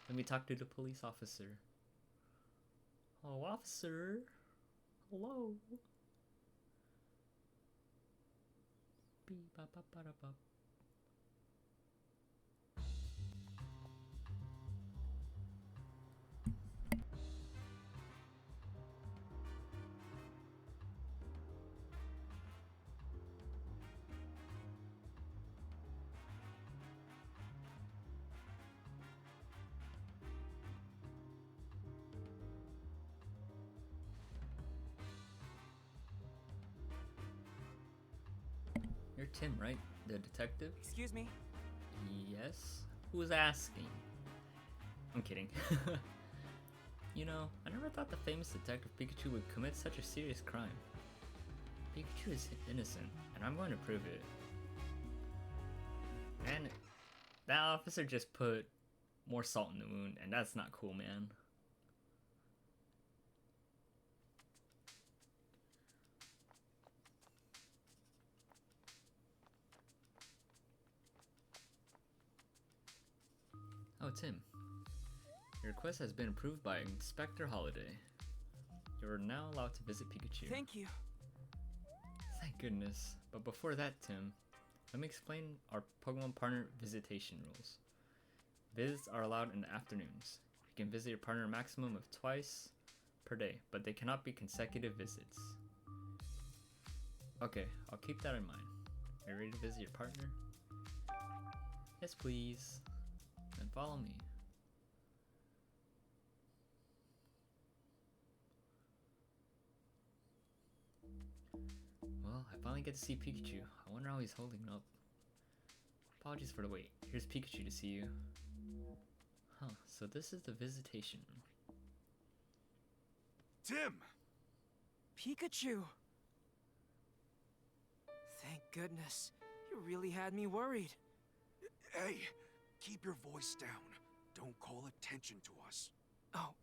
Let me talk to the police officer. Oh, officer. Hello. Beep, bop, bop, bop, bop. You're Tim, right? The detective? Excuse me? Yes? Who's asking? I'm kidding. You know, I never thought the famous Detective Pikachu would commit such a serious crime. Pikachu is innocent, and I'm going to prove it. And that officer just put more salt in the wound, and that's not cool, man. Oh, Tim. Your request has been approved by Inspector Holiday. You are now allowed to visit Pikachu. Thank you. Thank goodness. But before that, Tim, let me explain our Pokemon partner visitation rules. Visits are allowed in the afternoons. You can visit your partner a maximum of twice per day, but they cannot be consecutive visits. Okay, I'll keep that in mind. Are you ready to visit your partner? Yes, please. Then follow me. Well, I finally get to see Pikachu. I wonder how he's holding up. Apologies for the wait. Here's Pikachu to see you. Huh, so this is the visitation room. Tim! Pikachu! Thank goodness. You really had me worried. Hey, keep your voice down. Don't call attention to us. Oh,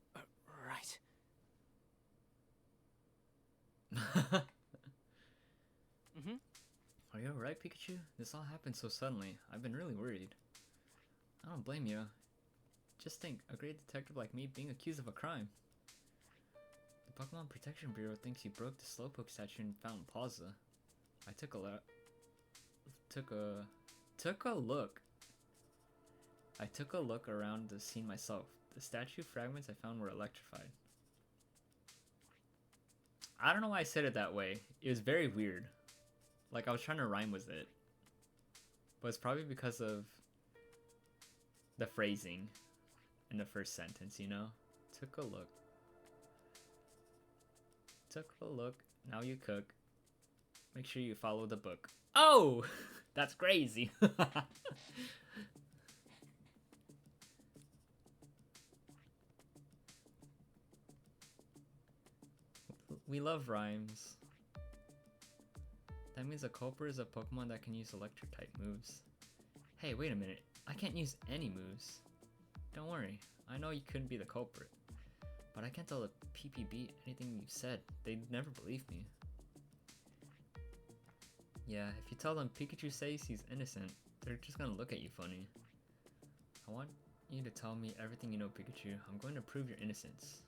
right. Mm-hmm. Are you alright, Pikachu? This all happened so suddenly. I've been really worried. I don't blame you. Just think, a great detective like me being accused of a crime. The Pokemon Protection Bureau thinks you broke the Slowpoke statue in Fountain Plaza. I took a look. I took a look around the scene myself. The statue fragments I found were electrified. I don't know why I said it that way. It was very weird. Like I was trying to rhyme with it. But it's probably because of the phrasing in the first sentence, you know? Took a look. Took a look. Now you cook. Make sure you follow the book. Oh! That's crazy. We love rhymes. That means a culprit is a Pokemon that can use electric type moves. Hey, wait a minute. I can't use any moves. Don't worry. I know you couldn't be the culprit. But I can't tell the PPB anything you've said. They'd never believe me. Yeah, if you tell them Pikachu says he's innocent, they're just gonna look at you funny. I want you to tell me everything you know, Pikachu. I'm going to prove your innocence.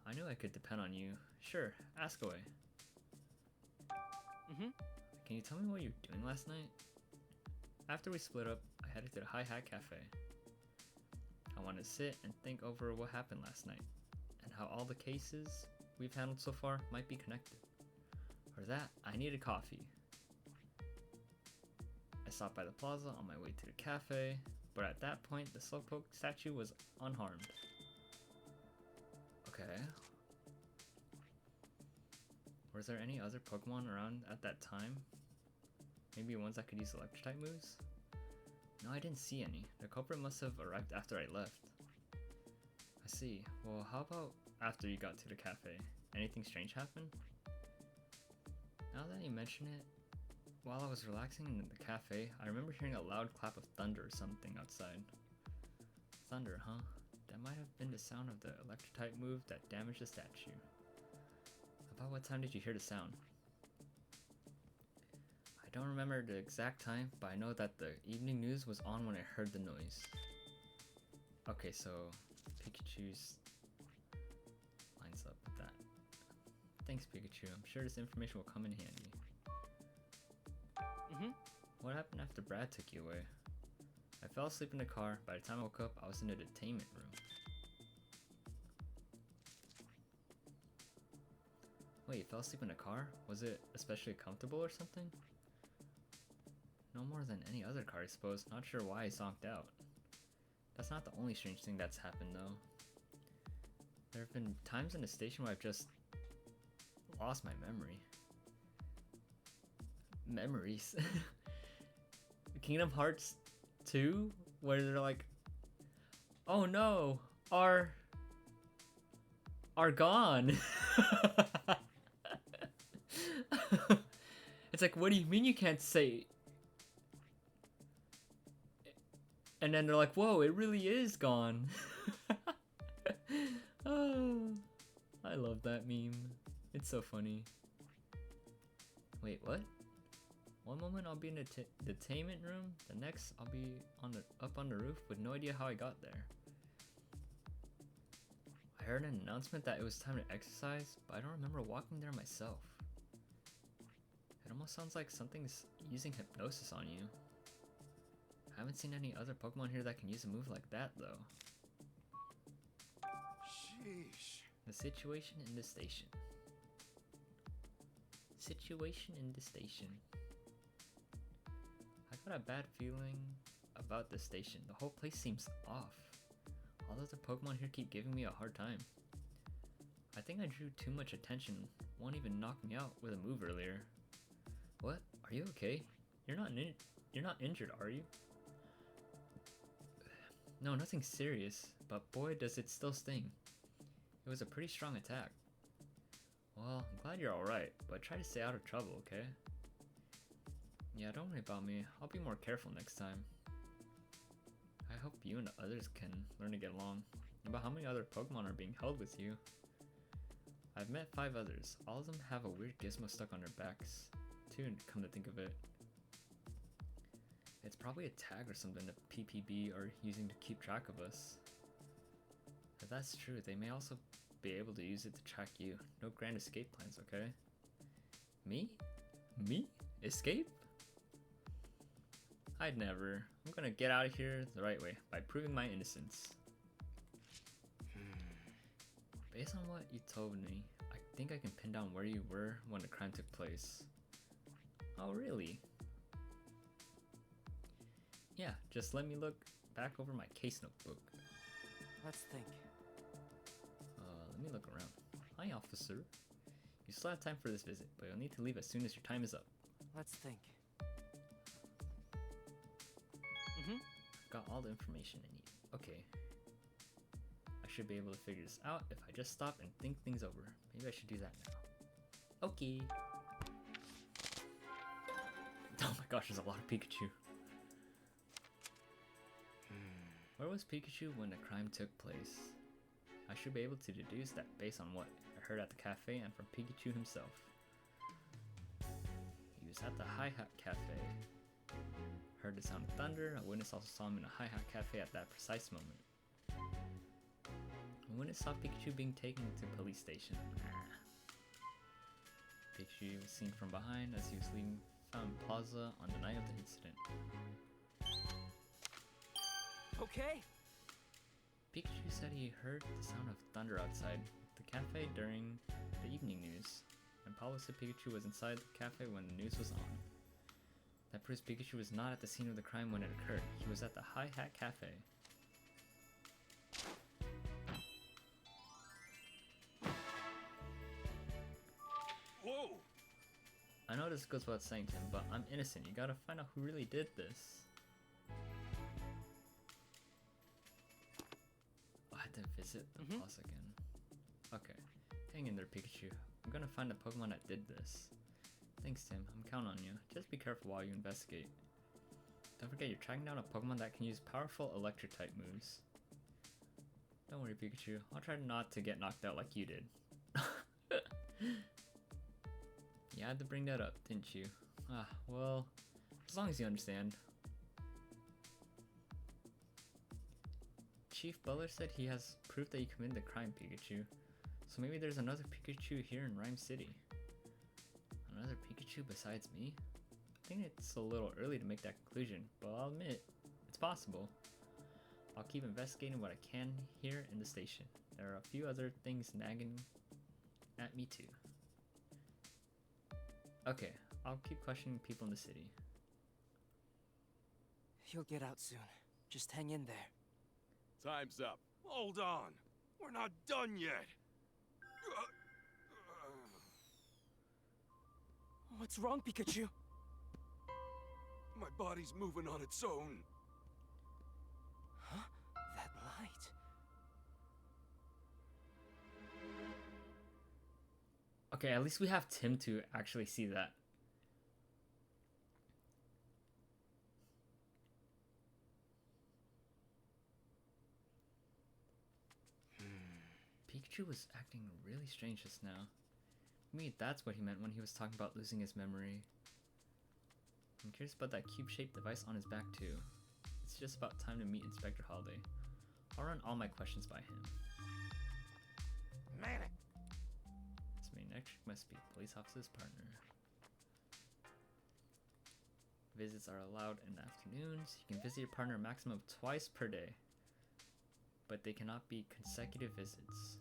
I knew I could depend on you. Sure, ask away. Mm-hmm. Can you tell me what you were doing last night? After we split up, I headed to the Hi Hat Cafe. I wanted to sit and think over what happened last night, and how all the cases we've handled so far might be connected. For that, I needed coffee. I stopped by the plaza on my way to the cafe, but at that point, the Slowpoke statue was unharmed. Okay. Was there any other Pokemon around at that time? Maybe ones that could use electric type moves? No, I didn't see any. The culprit must have arrived after I left. I see. Well, how about after you got to the cafe? Anything strange happened? Now that you mention it, while I was relaxing in the cafe, I remember hearing a loud clap of thunder or something outside. Thunder, huh? That might have been the sound of the electric type move that damaged the statue. About what time did you hear the sound? I don't remember the exact time, but I know that the evening news was on when I heard the noise. Okay, so Pikachu's lines up with that. Thanks, Pikachu. I'm sure this information will come in handy. Mm-hmm. What happened after Brad took you away? I fell asleep in the car. By the time I woke up, I was in the detainment room. Wait, you fell asleep in a car? Was it especially comfortable or something? No more than any other car, I suppose. Not sure why I zonked out. That's not the only strange thing that's happened, though. There have been times in the station where I've just lost my memory. Memories. Kingdom Hearts 2 where they're like, "Oh no, are gone." It's like, what do you mean you can't say? And then they're like, whoa, it really is gone. Oh, I love that meme. It's so funny. Wait, what? One moment I'll be in the detainment room, the next I'll be up on the roof with no idea how I got there. I heard an announcement that it was time to exercise, but I don't remember walking there myself. It almost sounds like something's using hypnosis on you. I haven't seen any other Pokemon here that can use a move like that, though. Sheesh. The situation in the station. Situation in the station. I got a bad feeling about the station. The whole place seems off. All of the Pokemon here keep giving me a hard time. I think I drew too much attention. One even knocked me out with a move earlier. What? Are you okay? You're not injured, are you? No, nothing serious, but boy does it still sting. It was a pretty strong attack. Well, I'm glad you're alright, but try to stay out of trouble, okay? Yeah, don't worry about me. I'll be more careful next time. I hope you and the others can learn to get along. About how many other Pokemon are being held with you? I've met 5 others. All of them have a weird gizmo stuck on their backs, too, come to think of it. It's probably a tag or something the PPB are using to keep track of us. If that's true, they may also be able to use it to track you. No grand escape plans, okay? Me? Me? Escape? I'd never. I'm gonna get out of here the right way, by proving my innocence. Based on what you told me, I think I can pin down where you were when the crime took place. Oh, really? Yeah, just let me look back over my case notebook. Let's think. Let me look around. Hi, officer. You still have time for this visit, but you'll need to leave as soon as your time is up. Let's think. Got all the information I need. Okay. I should be able to figure this out if I just stop and think things over. Maybe I should do that now. Okay. Oh my gosh, there's a lot of Pikachu. Where was Pikachu when the crime took place? I should be able to deduce that based on what I heard at the cafe and from Pikachu himself. He was at the Hi Hat Cafe. Heard the sound of thunder. A witness also saw him in a Hi Hat Cafe at that precise moment. A witness saw Pikachu being taken to the police station. Pikachu was seen from behind as he was leaving Fountain Plaza on the night of the incident. Okay. Pikachu said he heard the sound of thunder outside the cafe during the evening news, and Pablo said Pikachu was inside the cafe when the news was on. That proves Pikachu was not at the scene of the crime when it occurred. He was at the Hi Hat Cafe. Whoa! I know this goes without saying, Tim, but I'm innocent. You gotta find out who really did this. I had to visit the plaza again. Okay, hang in there, Pikachu. I'm gonna find the Pokemon that did this. Thanks, Tim. I'm counting on you. Just be careful while you investigate. Don't forget, you're tracking down a Pokemon that can use powerful electric-type moves. Don't worry, Pikachu. I'll try not to get knocked out like you did. You had to bring that up, didn't you? Ah, well, as long as you understand. Chief Butler said he has proof that you committed the crime, Pikachu. So maybe there's another Pikachu here in Rhyme City. Another Pikachu besides me? I think it's a little early to make that conclusion, but I'll admit, it's possible. I'll keep investigating what I can here in the station. There are a few other things nagging at me too. Okay, I'll keep questioning people in the city. You'll get out soon. Just hang in there. Time's up. Hold on. We're not done yet. What's wrong, Pikachu? My body's moving on its own. Okay, at least we have Tim to actually see that. Pikachu was acting really strange just now. Maybe that's what he meant when he was talking about losing his memory. I'm curious about that cube-shaped device on his back too. It's just about time to meet Inspector Holiday. I'll run all my questions by him. Manic. This main metric must be police officer's partner. Visits are allowed in the afternoons. You can visit your partner a maximum of twice per day, but they cannot be consecutive visits.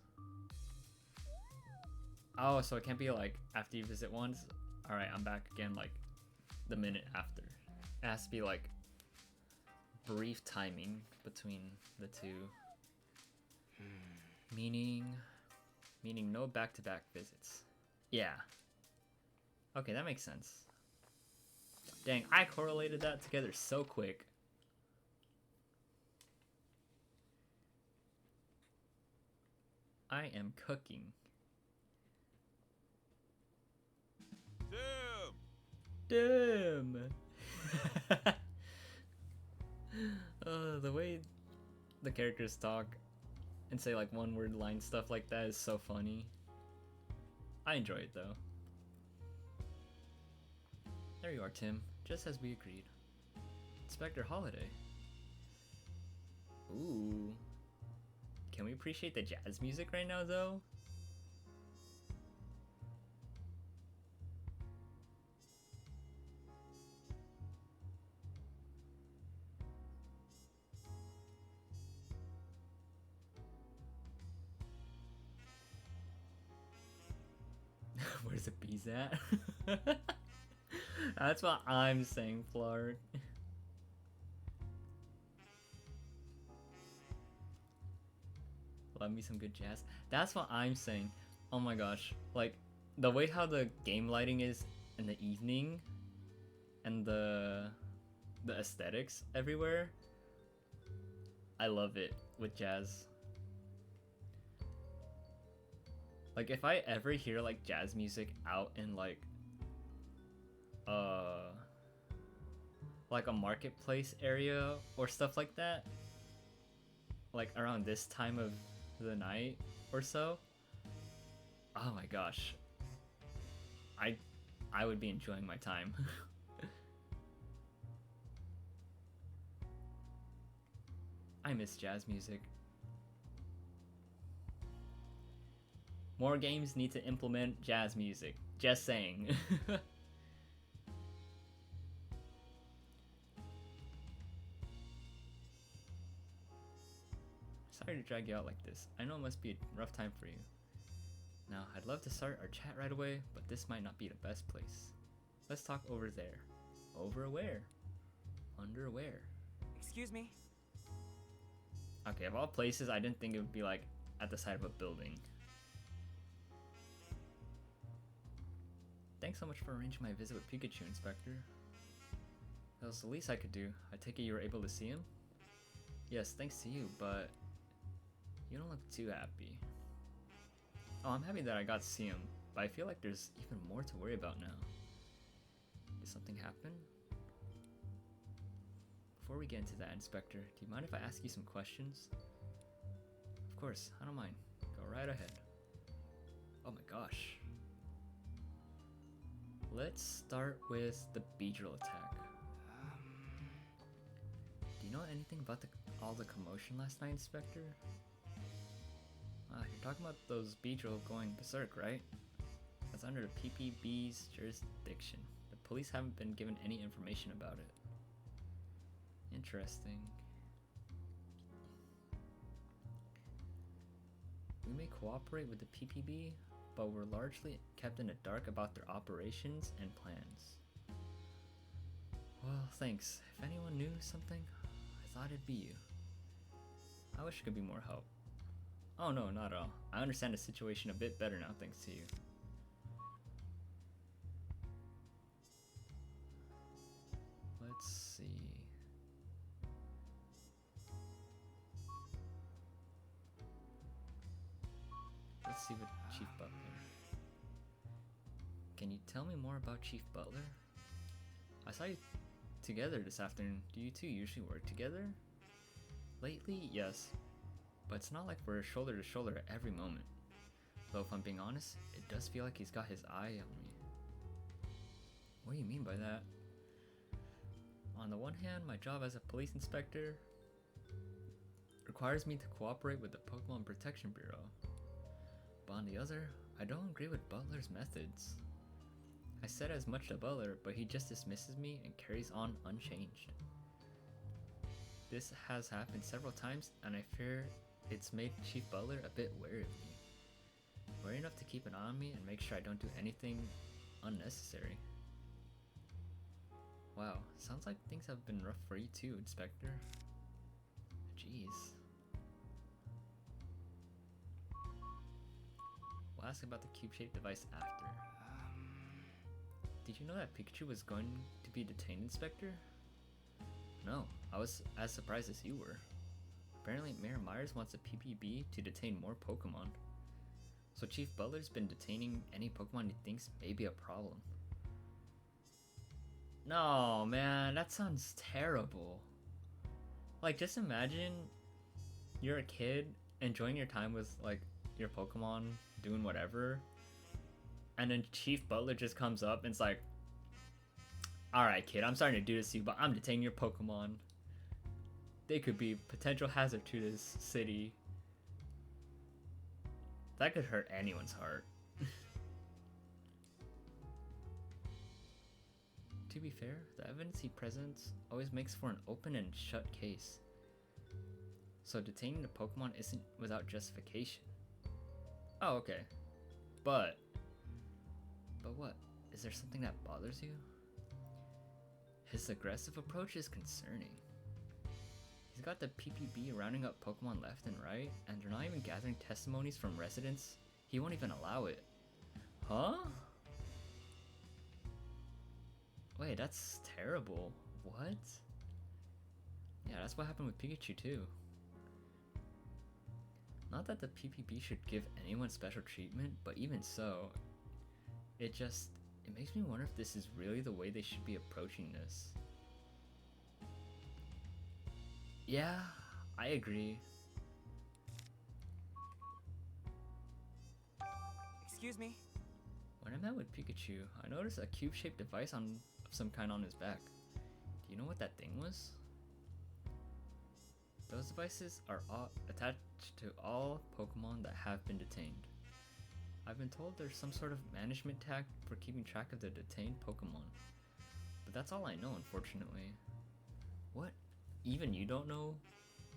Oh, so it can't be like after you visit once, alright, I'm back again like the minute after. It has to be like brief timing between the two. Meaning no back-to-back visits. Yeah. Okay, that makes sense. Dang, I correlated that together so quick. I am cooking. Damn! The way the characters talk and say like one word line stuff like that is so funny. I enjoy it though. There you are, Tim, just as we agreed. Inspector Holiday. Ooh. Can we appreciate the jazz music right now though? Where's the bees at? That's what I'm saying, Flark. Love me some good jazz. That's what I'm saying. Oh my gosh. Like, the way how the game lighting is in the evening and the aesthetics everywhere, I love it with jazz. Like, if I ever hear like jazz music out in like a marketplace area or stuff like that, like around this time of the night or so, oh my gosh, I would be enjoying my time. I miss jazz music. More games need to implement jazz music. Just saying. Sorry to drag you out like this. I know it must be a rough time for you. Now, I'd love to start our chat right away, but this might not be the best place. Let's talk over there. Over where? Under where? Excuse me? Okay, of all places, I didn't think it would be like at the side of a building. Thanks so much for arranging my visit with Pikachu, Inspector. That was the least I could do. I take it you were able to see him? Yes, thanks to you, but you don't look too happy. Oh, I'm happy that I got to see him, but I feel like there's even more to worry about now. Did something happen? Before we get into that, Inspector, do you mind if I ask you some questions? Of course, I don't mind. Go right ahead. Oh my gosh. Let's start with the Beedrill attack. Do you know anything about all the commotion last night, Inspector? You're talking about those Beedrill going berserk, right? That's under the PPB's jurisdiction. The police haven't been given any information about it. Interesting. We may cooperate with the PPB, but we're largely kept in the dark about their operations and plans. Well, thanks. If anyone knew something, I thought it'd be you. I wish there could be more help. Oh no, not at all. I understand the situation a bit better now thanks to you. Let's see. Let's see what Chief Butler. Can you tell me more about Chief Butler? I saw you together this afternoon. Do you two usually work together? Lately, yes. But it's not like we're shoulder to shoulder at every moment. Though if I'm being honest, it does feel like he's got his eye on me. What do you mean by that? On the one hand, my job as a police inspector requires me to cooperate with the Pokemon Protection Bureau. But on the other, I don't agree with Butler's methods. I said as much to Butler, but he just dismisses me and carries on unchanged. This has happened several times, and I fear it's made Chief Butler a bit wary of me. Wary enough to keep an eye on me and make sure I don't do anything unnecessary. Wow, sounds like things have been rough for you too, Inspector. Jeez. We'll ask about the cube-shaped device after. Did you know that Pikachu was going to be detained, Inspector? No, I was as surprised as you were. Apparently, Mayor Myers wants a PPB to detain more Pokemon. So Chief Butler's been detaining any Pokemon he thinks may be a problem. No, man, that sounds terrible. Like, just imagine you're a kid enjoying your time with, like, your Pokemon, doing whatever, and then Chief Butler just comes up and it's like, alright kid, I'm starting to do this to you, but I'm detaining your Pokemon. They could be potential hazard to this city. That could hurt anyone's heart. To be fair, the evidence he presents always makes for an open and shut case. So detaining the Pokemon isn't without justification. Oh, okay. But what? Is there something that bothers you? His aggressive approach is concerning. He's got the PPB rounding up Pokemon left and right, and they're not even gathering testimonies from residents. He won't even allow it. Huh? Wait, that's terrible. What? Yeah, that's what happened with Pikachu too. Not that the PPB should give anyone special treatment, but even so, it makes me wonder if this is really the way they should be approaching this. Yeah, I agree. Excuse me? When I met with Pikachu, I noticed a cube-shaped device of some kind on his back. Do you know what that thing was? Those devices are all attached to all Pokemon that have been detained. I've been told there's some sort of management tag for keeping track of the detained Pokemon. But that's all I know, unfortunately. What? Even you don't know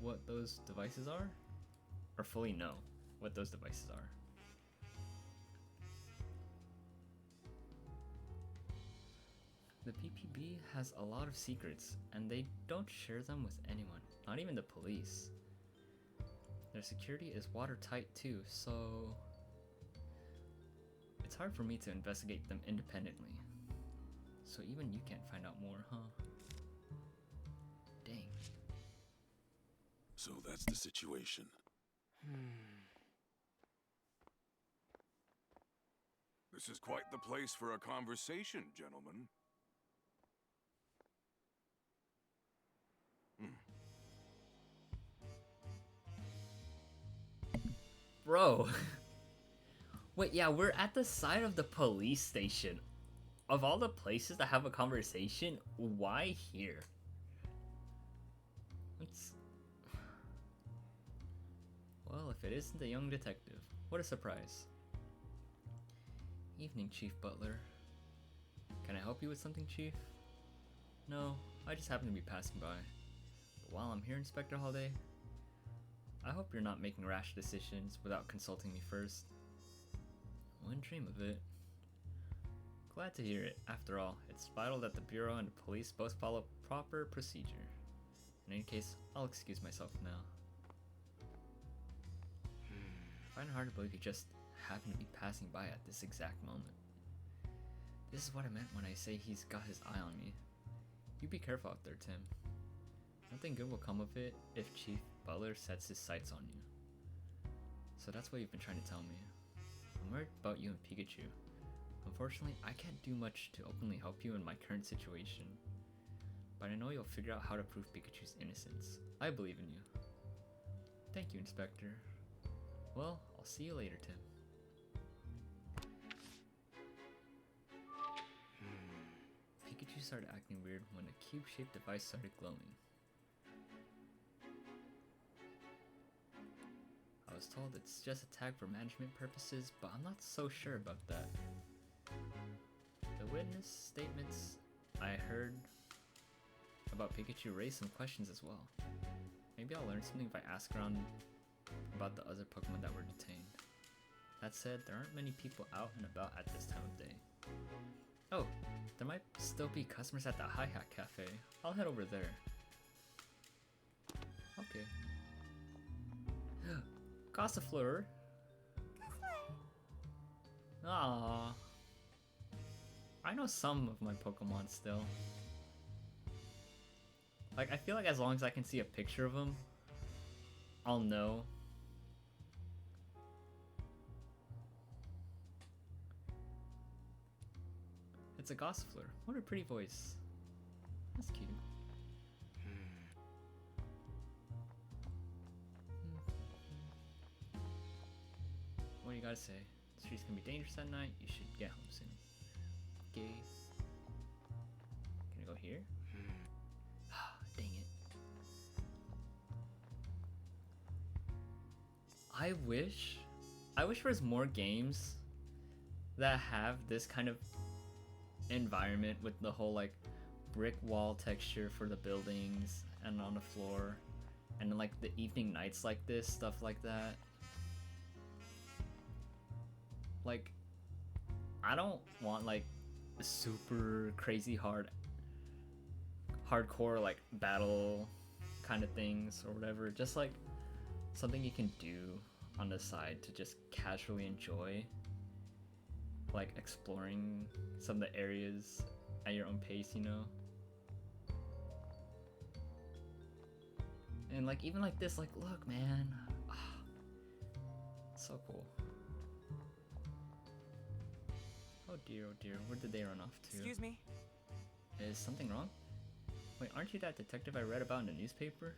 what those devices are? Or fully know what those devices are? The PPB has a lot of secrets, and they don't share them with anyone, not even the police. Their security is watertight too, so it's hard for me to investigate them independently. So even you can't find out more, huh? Dang. So that's the situation. This is quite the place for a conversation, gentlemen. Bro. Wait, yeah, we're at the side of the police station. Of all the places to have a conversation, why here? Well, if it isn't the young detective, what a surprise. Evening, Chief Butler. Can I help you with something, Chief? No, I just happen to be passing by. But while I'm here, Inspector Holiday, I hope you're not making rash decisions without consulting me first. I wouldn't dream of it. Glad to hear it. After all, it's vital that the Bureau and the police both follow proper procedure. In any case, I'll excuse myself now. I find it hard to believe you just happen to be passing by at this exact moment. This is what I meant when I say he's got his eye on me. You be careful out there, Tim. Nothing good will come of it if Chief Butler sets his sights on you. So that's what you've been trying to tell me. I'm worried about you and Pikachu. Unfortunately, I can't do much to openly help you in my current situation. But I know you'll figure out how to prove Pikachu's innocence. I believe in you. Thank you, Inspector. Well, I'll see you later, Tim. Pikachu started acting weird when a cube-shaped device started glowing. I was told it's just a tag for management purposes, but I'm not so sure about that. The witness statements I heard about Pikachu raised some questions as well. Maybe I'll learn something if I ask around about the other Pokemon that were detained. That said, there aren't many people out and about at this time of day. Oh, there might still be customers at the Hi-Hat Cafe. I'll head over there. Okay. Gossifleur. Aww. I know some of my Pokemon still. Like, I feel like as long as I can see a picture of them, I'll know. It's a Gossifleur. What a pretty voice. That's cute. What do you gotta say? The streets can be dangerous at night. You should get home soon. Okay. Can I go here? Dang it. I wish there's more games that have this kind of environment with the whole like brick wall texture for the buildings and on the floor, and then like the evening nights like this, stuff like that. Like, I don't want like super crazy hardcore like battle kind of things or whatever, just like something you can do on the side to just casually enjoy, like exploring some of the areas at your own pace, you know? And like even like this, like look man, so cool. Oh dear, where did they run off to? Excuse me? Is something wrong? Wait, aren't you that detective I read about in the newspaper?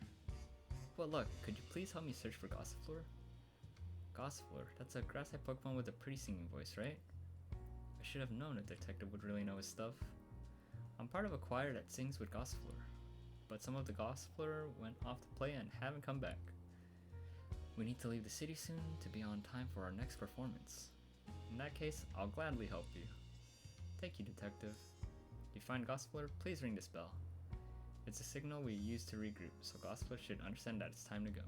Well look, could you please help me search for Gossifleur? Gossifleur, that's a grass-type Pokemon with a pretty singing voice, right? I should have known a detective would really know his stuff. I'm part of a choir that sings with Gossifleur, but some of the Gossifleur went off to play and haven't come back. We need to leave the city soon to be on time for our next performance. In that case, I'll gladly help you. Thank you, detective. If you find Gossifleur, please ring this bell. It's a signal we use to regroup, so Gossifleur should understand that it's time to go.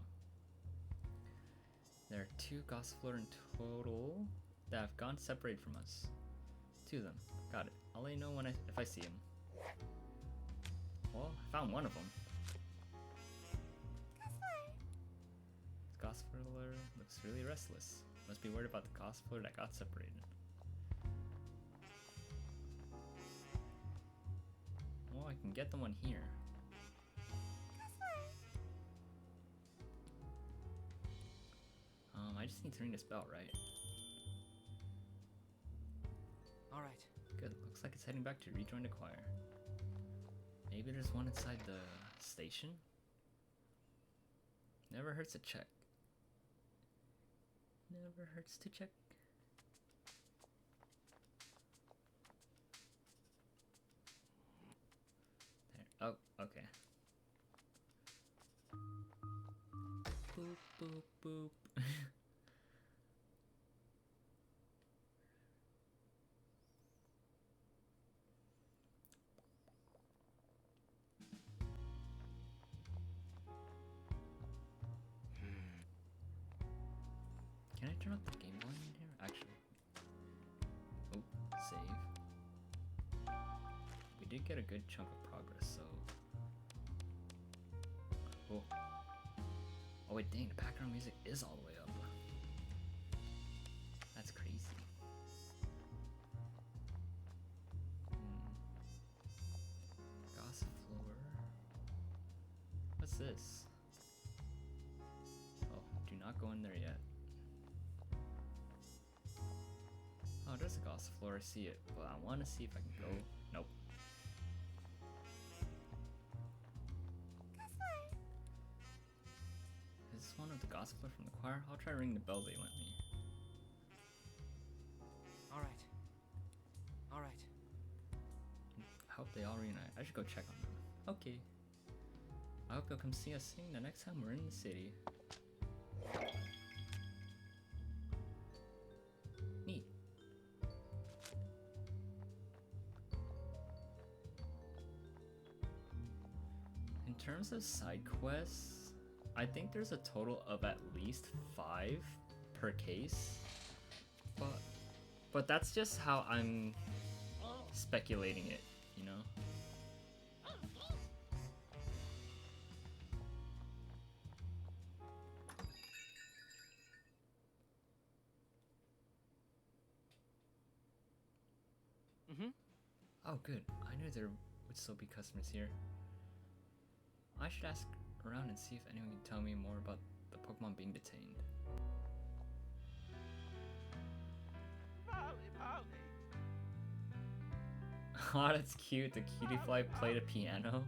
There are 2 Gossifleur in total that have gone separated from us. 2 of them. Got it. I'll let you know if I see him. Well, I found one of them. Gossifleur looks really restless. Must be worried about the Gossifleur that got separated. Well, I can get the one here. I just need to ring this bell, right? Alright. Good. Looks like it's heading back to rejoin the choir. Maybe there's one inside the station? Never hurts to check. Never hurts to check. There. Oh, okay. Boop, boop, boop. Can I turn up the game volume in here? Actually. Oh, save. We did get a good chunk of progress, so. Oh. Oh wait, dang, the background music is all the way up. That's crazy. Gossifleur. What's this? Oh, do not go in there yet. Oh, there's a Gossifleur, I see it, but I want to see if I can go. Nope. Is this one of the Gossifleur from the choir? I'll try to ring the bell they lent me. Alright. Alright. I hope they all reunite. I should go check on them. Okay. I hope you'll come see us sing the next time we're in the city. Neat. In terms of side quests, I think there's a total of at least 5 per case. But that's just how I'm speculating it, you know? Oh, good. I knew there would still be customers here. I should ask around and see if anyone can tell me more about the Pokemon being detained. Oh, that's cute. The cutie fly played a piano.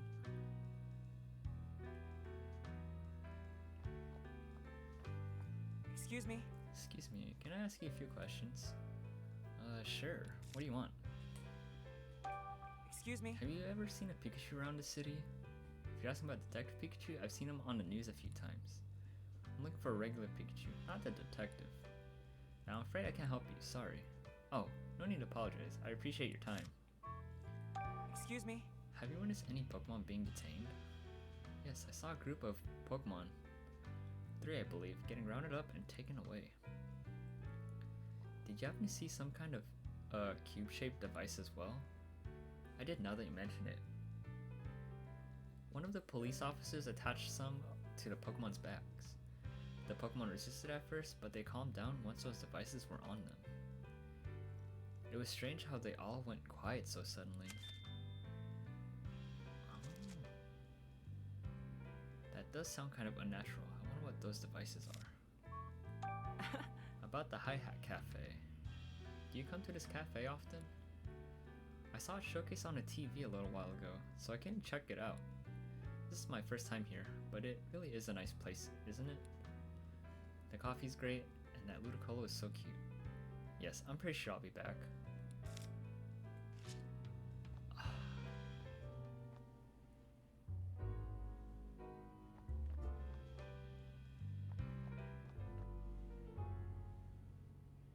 Excuse me. Excuse me, can I ask you a few questions? Sure. What do you want? Excuse me. Have you ever seen a Pikachu around the city? If you're asking about Detective Pikachu, I've seen him on the news a few times. I'm looking for a regular Pikachu, not the detective. Now, I'm afraid I can't help you. Sorry. Oh, no need to apologize. I appreciate your time. Excuse me. Have you witnessed any Pokemon being detained? Yes, I saw a group of Pokemon, 3 I believe, getting rounded up and taken away. Did you happen to see some kind of cube-shaped device as well? I did now that you mention it. One of the police officers attached some to the Pokemon's backs. The Pokemon resisted at first, but they calmed down once those devices were on them. It was strange how they all went quiet so suddenly. That does sound kind of unnatural. I wonder what those devices are. About the Hi-Hat Cafe. Do you come to this cafe often? I saw it showcased on a TV a little while ago, so I came to check it out. This is my first time here, but it really is a nice place, isn't it? The coffee's great, and that Ludicolo is so cute. Yes, I'm pretty sure I'll be back.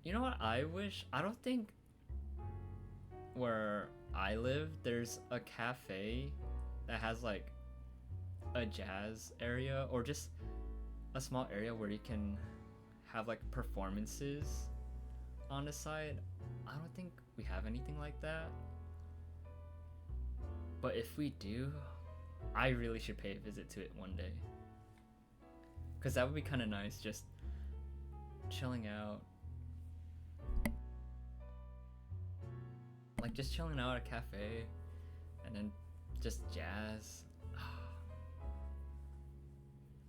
You know what I wish? I don't think where I live there's a cafe that has like a jazz area or just a small area where you can have like performances on the side. I don't think we have anything like that. But if we do, I really should pay a visit to it one day. Cause that would be kind of nice, just chilling out. Like just chilling out at a cafe and then just jazz.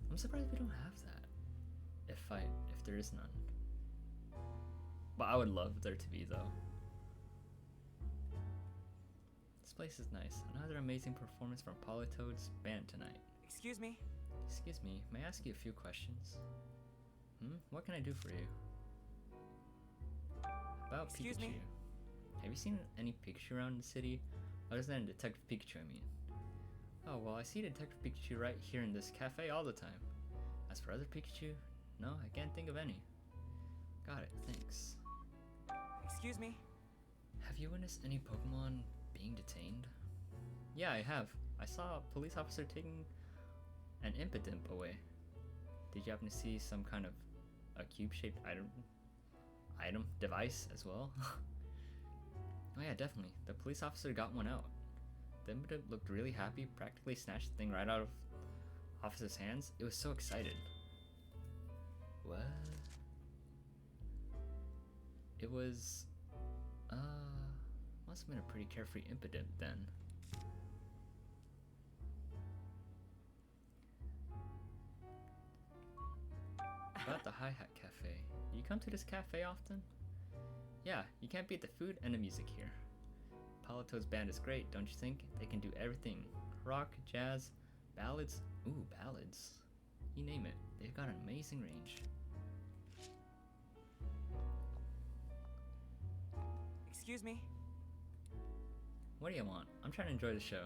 I'm surprised we don't have that. If there is none. But I would love there to be though. This place is nice. Another amazing performance from Politoad's band tonight. Excuse me. Excuse me, may I ask you a few questions? What can I do for you? About Excuse Pikachu. me? Have you seen any Pikachu around the city? Other than Detective Pikachu, I mean. Oh, well, I see Detective Pikachu right here in this cafe all the time. As for other Pikachu, no, I can't think of any. Got it, thanks. Excuse me. Have you witnessed any Pokemon being detained? Yeah, I have. I saw a police officer taking an Impidimp away. Did you happen to see some kind of a cube-shaped item device as well? Oh yeah, definitely. The police officer got one out. The Impidimp looked really happy, practically snatched the thing right out of officer's hands. It was so excited. What? It was must have been a pretty carefree Impidimp then. About the Hi-Hat Cafe. You come to this cafe often? Yeah, you can't beat the food and the music here. Palo Toad's band is great, don't you think? They can do everything. Rock, jazz, ballads. Ooh, ballads. You name it. They've got an amazing range. Excuse me? What do you want? I'm trying to enjoy the show.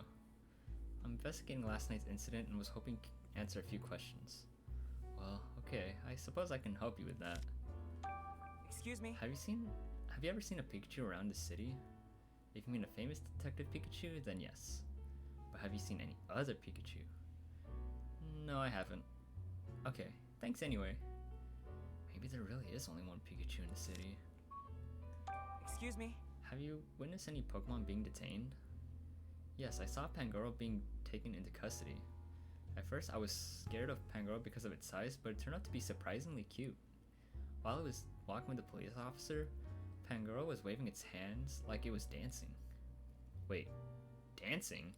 I'm investigating last night's incident and was hoping to answer a few questions. Well, okay, I suppose I can help you with that. Excuse me? Have you ever seen a Pikachu around the city? If you mean a famous Detective Pikachu, then yes. But have you seen any other Pikachu? No, I haven't. Okay, thanks anyway. Maybe there really is only one Pikachu in the city. Excuse me? Have you witnessed any Pokemon being detained? Yes, I saw Pangoro being taken into custody. At first, I was scared of Pangoro because of its size, but it turned out to be surprisingly cute. While I was walking with the police officer, Pangoro was waving its hands like it was dancing. Wait, dancing?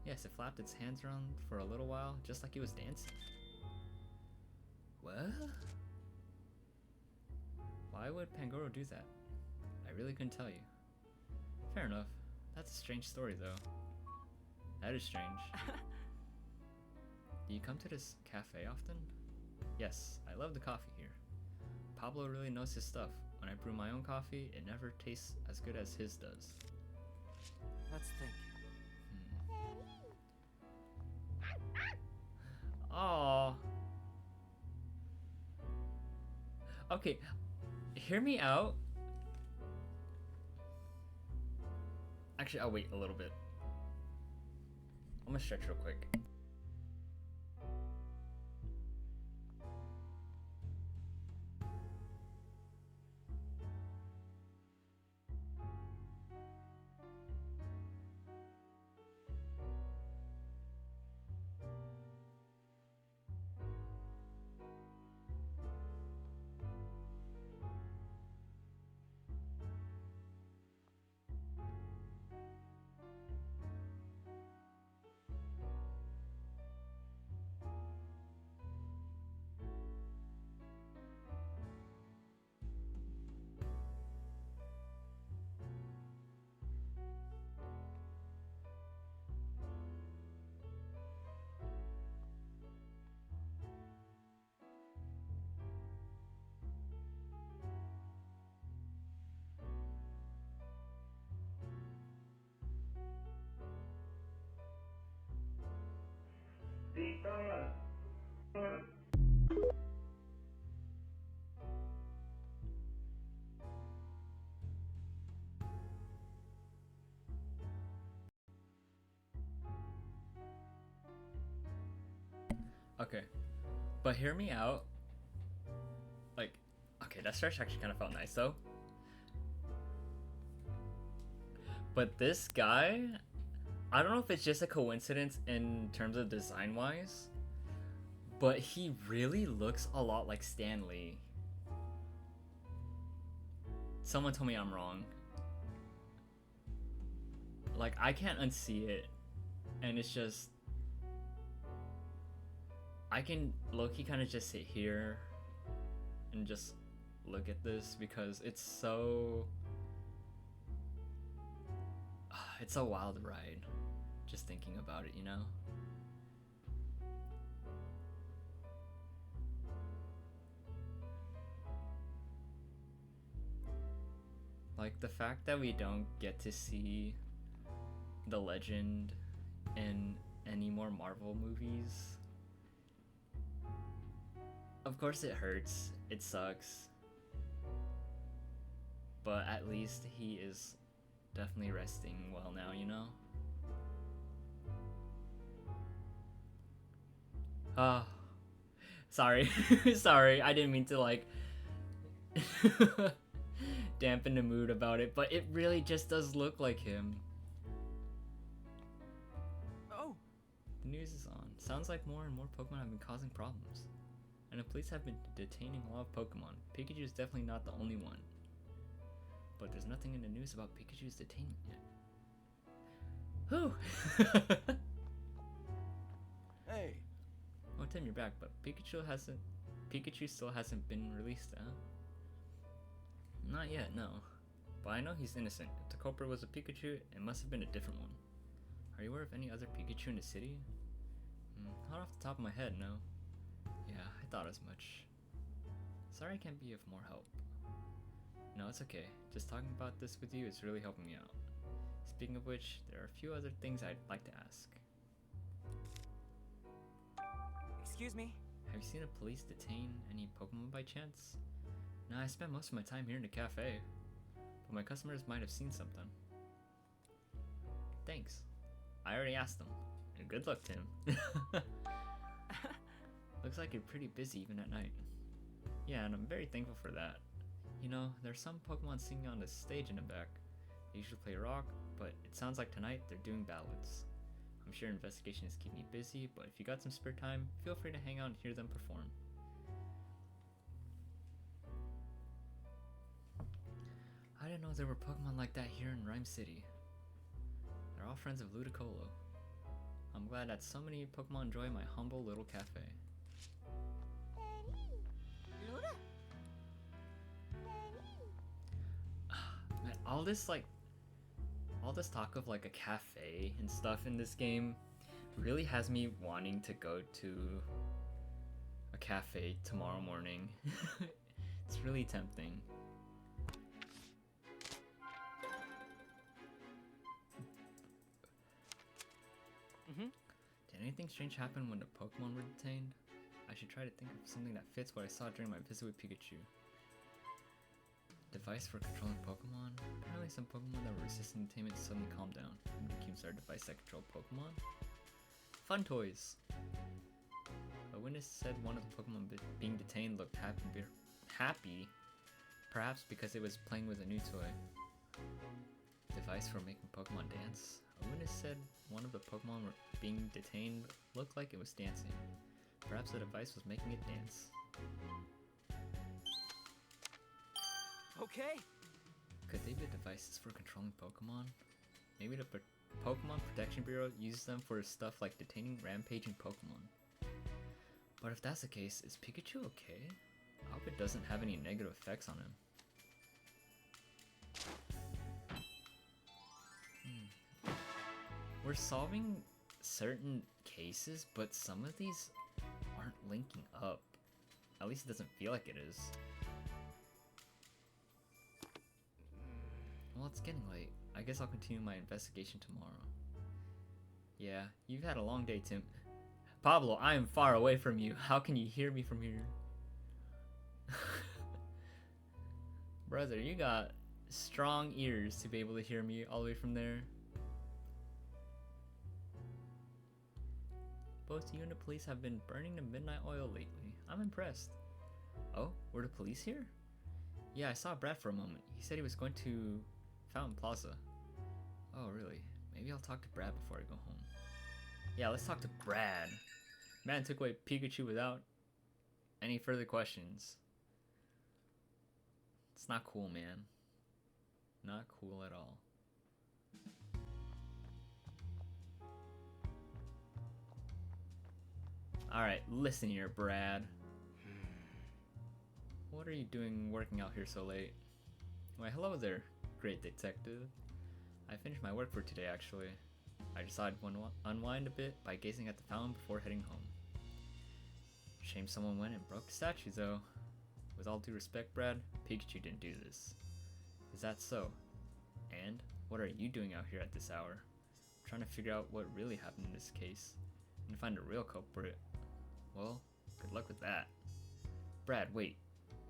Yes, it flapped its hands around for a little while, just like it was dancing. What? Why would Pangoro do that? I really couldn't tell you. Fair enough. That's a strange story, though. That is strange. Do you come to this cafe often? Yes, I love the coffee here. Pablo really knows his stuff. When I brew my own coffee, it never tastes as good as his does. Let's think. Aww. Okay, hear me out. Actually, I'll wait a little bit. I'm gonna stretch real quick. Okay, but hear me out. Like, okay, that stretch actually kind of felt nice though. But this guy, I don't know if it's just a coincidence in terms of design wise, but he really looks a lot like Stan Lee. Someone told me I'm wrong. Like, I can't unsee it, and it's just, I can low-key kind of just sit here and just look at this because it's so, it's a wild ride just thinking about it, you know? Like, the fact that we don't get to see the legend in any more Marvel movies, of course it hurts, it sucks, but at least he is definitely resting well now, you know? Sorry. Sorry, I didn't mean to, like, dampen the mood about it, but it really just does look like him. Oh! The news is on. Sounds like more and more Pokemon have been causing problems. And the police have been detaining a lot of Pokemon. Pikachu is definitely not the only one. But there's nothing in the news about Pikachu's detainment yet. Whew! Hey, Oh, Tim, you're back, but Pikachu still hasn't been released, huh? Not yet, no. But I know he's innocent. If the culprit was a Pikachu, it must have been a different one. Are you aware of any other Pikachu in the city? Not off the top of my head, no. Yeah, I thought as much. Sorry I can't be of more help. No, it's okay. Just talking about this with you is really helping me out. Speaking of which, there are a few other things I'd like to ask. Excuse me? Have you seen the police detain any Pokemon by chance? Nah, I spend most of my time here in the cafe. But my customers might have seen something. Thanks. I already asked them. And good luck, Tim. Looks like you're pretty busy even at night. Yeah, and I'm very thankful for that. You know, there's some Pokemon singing on the stage in the back. They usually play rock, but it sounds like tonight they're doing ballads. I'm sure investigations keep me busy, but if you got some spare time, feel free to hang out and hear them perform. I didn't know there were Pokemon like that here in Rhyme City. They're all friends of Ludicolo. I'm glad that so many Pokemon enjoy my humble little cafe. Luda? Man, all this talk of like a cafe and stuff in this game really has me wanting to go to a cafe tomorrow morning. It's really tempting. Did anything strange happen when the Pokemon were detained? I should try to think of something that fits what I saw during my visit with Pikachu. Device for controlling Pokemon? Apparently some Pokemon that were resisting detainment suddenly calmed down and became our device that controlled Pokemon. Fun toys! A witness said one of the Pokemon being detained looked happy, perhaps because it was playing with a new toy. Device for making Pokemon dance? A witness said one of the Pokemon being detained looked like it was dancing. Perhaps the device was making it dance. Okay. Could they be devices for controlling Pokemon? Maybe the Pokemon Protection Bureau uses them for stuff like detaining rampaging Pokemon. But if that's the case, is Pikachu okay? I hope it doesn't have any negative effects on him. We're solving certain cases, but some of these aren't linking up. At least it doesn't feel like it is. Well, it's getting late. I guess I'll continue my investigation tomorrow. Yeah, you've had a long day, Tim. Pablo, I am far away from you. How can you hear me from here? Brother, you got strong ears to be able to hear me all the way from there. Both you and the police have been burning the midnight oil lately. I'm impressed. Oh, were the police here? Yeah, I saw Brad for a moment. He said he was going to Fountain Plaza. Oh, really? Maybe I'll talk to Brad before I go home. Yeah, let's talk to Brad. Man took away Pikachu without any further questions. It's not cool, man. Not cool at all. Alright, listen here, Brad. What are you doing working out here so late? Why, hello there, great detective. I finished my work for today, actually. I decided to unwind a bit by gazing at the fountain before heading home. Shame someone went and broke the statue, though. With all due respect, Brad, Pikachu didn't do this. Is that so? And what are you doing out here at this hour? I'm trying to figure out what really happened in this case and find a real culprit. Well, good luck with that. Brad, wait.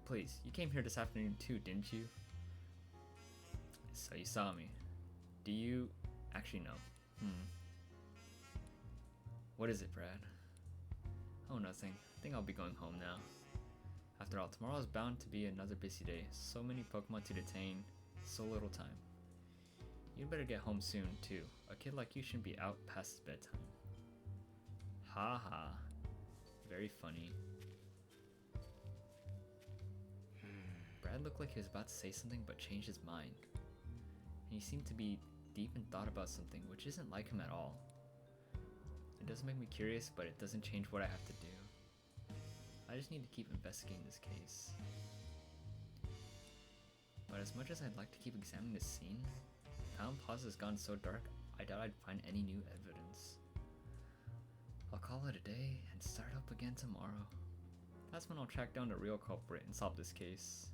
Please, you came here this afternoon too, didn't you? So you saw me. Do you actually know? What is it, Brad? Oh, nothing. I think I'll be going home now. After all, tomorrow is bound to be another busy day. So many Pokemon to detain, so little time. You'd better get home soon, too. A kid like you shouldn't be out past his bedtime. Ha ha. Very funny. Brad looked like he was about to say something but changed his mind. And he seemed to be deep in thought about something, which isn't like him at all. It does make me curious, but it doesn't change what I have to do. I just need to keep investigating this case. But as much as I'd like to keep examining this scene, Town Plaza has gone so dark, I doubt I'd find any new evidence. I'll call it a day and start up again tomorrow. That's when I'll track down the real culprit and solve this case.